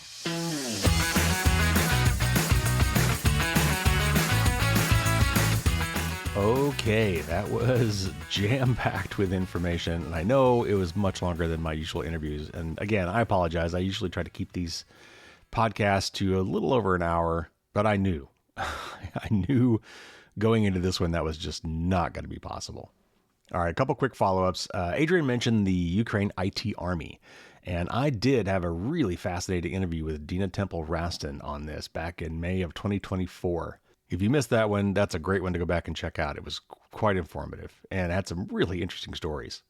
B: Okay, that was jam-packed with information. And I know it was much longer than my usual interviews. And again, I apologize. I usually try to keep these podcasts to a little over an hour, but I knew going into this one that was just not going to be possible. All right, a couple quick follow-ups. Adrien mentioned the Ukraine IT Army, and I did have a really fascinating interview with Dina Temple-Raston on this back in May of 2024. If you missed that one, that's a great one to go back and check out. It was quite informative and had some really interesting stories.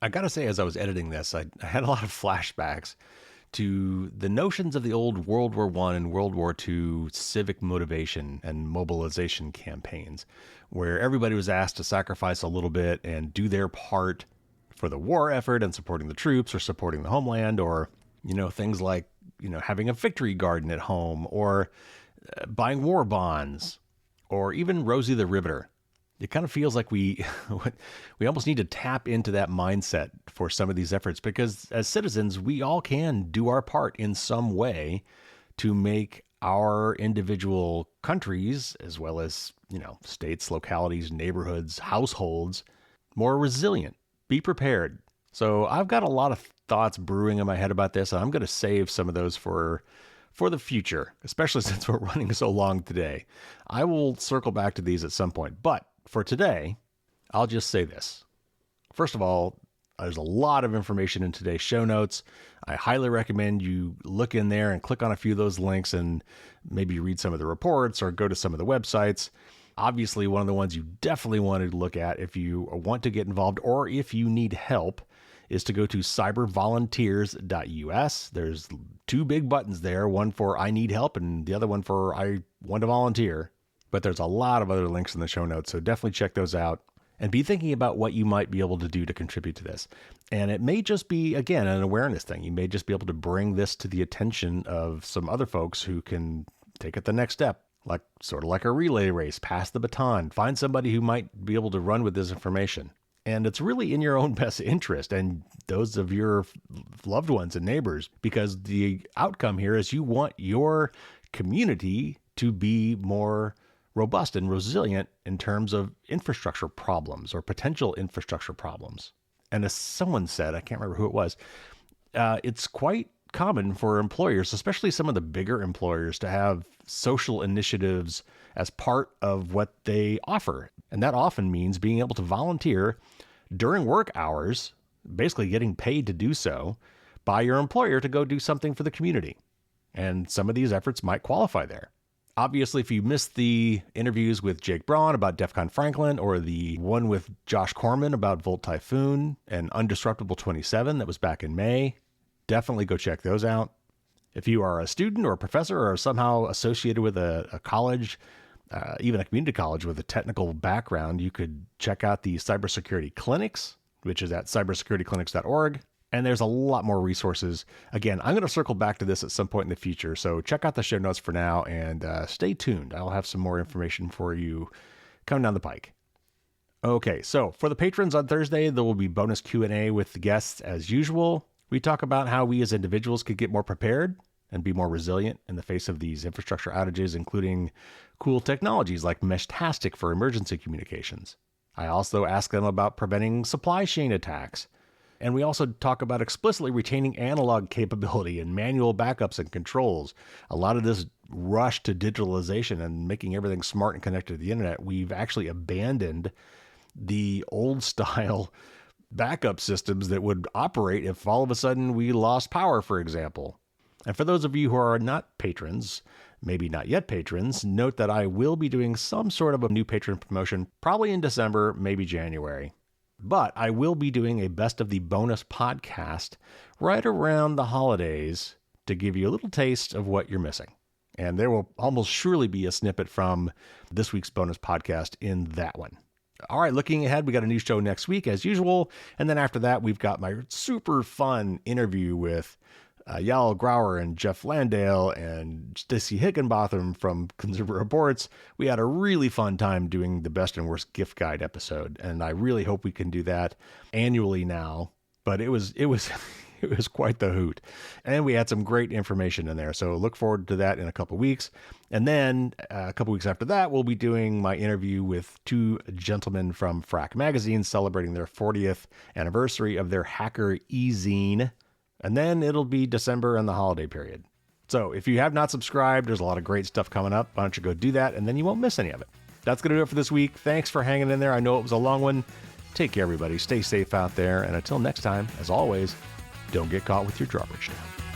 B: I got to say, as I was editing this, I had a lot of flashbacks to the notions of the old World War I and World War II civic motivation and mobilization campaigns, where everybody was asked to sacrifice a little bit and do their part for the war effort and supporting the troops or supporting the homeland, or, things like, having a victory garden at home, or buying war bonds, or even Rosie the Riveter. It kind of feels like we almost need to tap into that mindset for some of these efforts, because as citizens, we all can do our part in some way to make our individual countries, as well as, states, localities, neighborhoods, households, more resilient. Be prepared. So I've got a lot of thoughts brewing in my head about this, and I'm going to save some of those for the future, especially since we're running so long today. I will circle back to these at some point, but for today, I'll just say this. First of all, there's a lot of information in today's show notes. I highly recommend you look in there and click on a few of those links and maybe read some of the reports or go to some of the websites. Obviously, one of the ones you definitely want to look at if you want to get involved or if you need help is to go to cybervolunteers.us. There's two big buttons there, one for I need help and the other one for I want to volunteer. But there's a lot of other links in the show notes, so definitely check those out and be thinking about what you might be able to do to contribute to this. And it may just be, again, an awareness thing. You may just be able to bring this to the attention of some other folks who can take it the next step, sort of like a relay race, pass the baton, find somebody who might be able to run with this information. And it's really in your own best interest and those of your loved ones and neighbors, because the outcome here is you want your community to be more robust and resilient in terms of infrastructure problems or potential infrastructure problems. And as someone said, I can't remember who it was, it's quite common for employers, especially some of the bigger employers, to have social initiatives as part of what they offer. And that often means being able to volunteer during work hours, basically getting paid to do so by your employer to go do something for the community. And some of these efforts might qualify there. Obviously, if you missed the interviews with Jake Braun about DEF CON Franklin, or the one with Josh Corman about Volt Typhoon and Undisruptible 27 that was back in May, definitely go check those out. If you are a student or a professor or somehow associated with a college, even a community college with a technical background, you could check out the cybersecurity clinics, which is at cybersecurityclinics.org. And there's a lot more resources. Again, I'm going to circle back to this at some point in the future. So check out the show notes for now and stay tuned. I'll have some more information for you coming down the pike. Okay, so for the patrons on Thursday, there will be bonus Q&A with the guests as usual. We talk about how we as individuals could get more prepared and be more resilient in the face of these infrastructure outages, including cool technologies like Meshtastic for emergency communications. I also ask them about preventing supply chain attacks. And we also talk about explicitly retaining analog capability and manual backups and controls. A lot of this rush to digitalization and making everything smart and connected to the internet, we've actually abandoned the old style backup systems that would operate if all of a sudden we lost power, for example. And for those of you who are not patrons, maybe not yet patrons, note that I will be doing some sort of a new patron promotion, probably in December, maybe January. But I will be doing a best of the bonus podcast right around the holidays to give you a little taste of what you're missing. And there will almost surely be a snippet from this week's bonus podcast in that one. All right, looking ahead, we got a new show next week as usual. And then after that, we've got my super fun interview with Yael Grauer and Jeff Landale and Stacey Higginbotham from Consumer Reports. We had a really fun time doing the best and worst gift guide episode, and I really hope we can do that annually now. But it was it was quite the hoot, and we had some great information in there. So look forward to that in a couple weeks, and then a couple weeks after that, we'll be doing my interview with two gentlemen from Frack Magazine celebrating their 40th anniversary of their hacker e-zine. And then it'll be December and the holiday period. So if you have not subscribed, there's a lot of great stuff coming up. Why don't you go do that, and then you won't miss any of it. That's going to do it for this week. Thanks for hanging in there. I know it was a long one. Take care, everybody. Stay safe out there. And until next time, as always, don't get caught with your drawbridge down.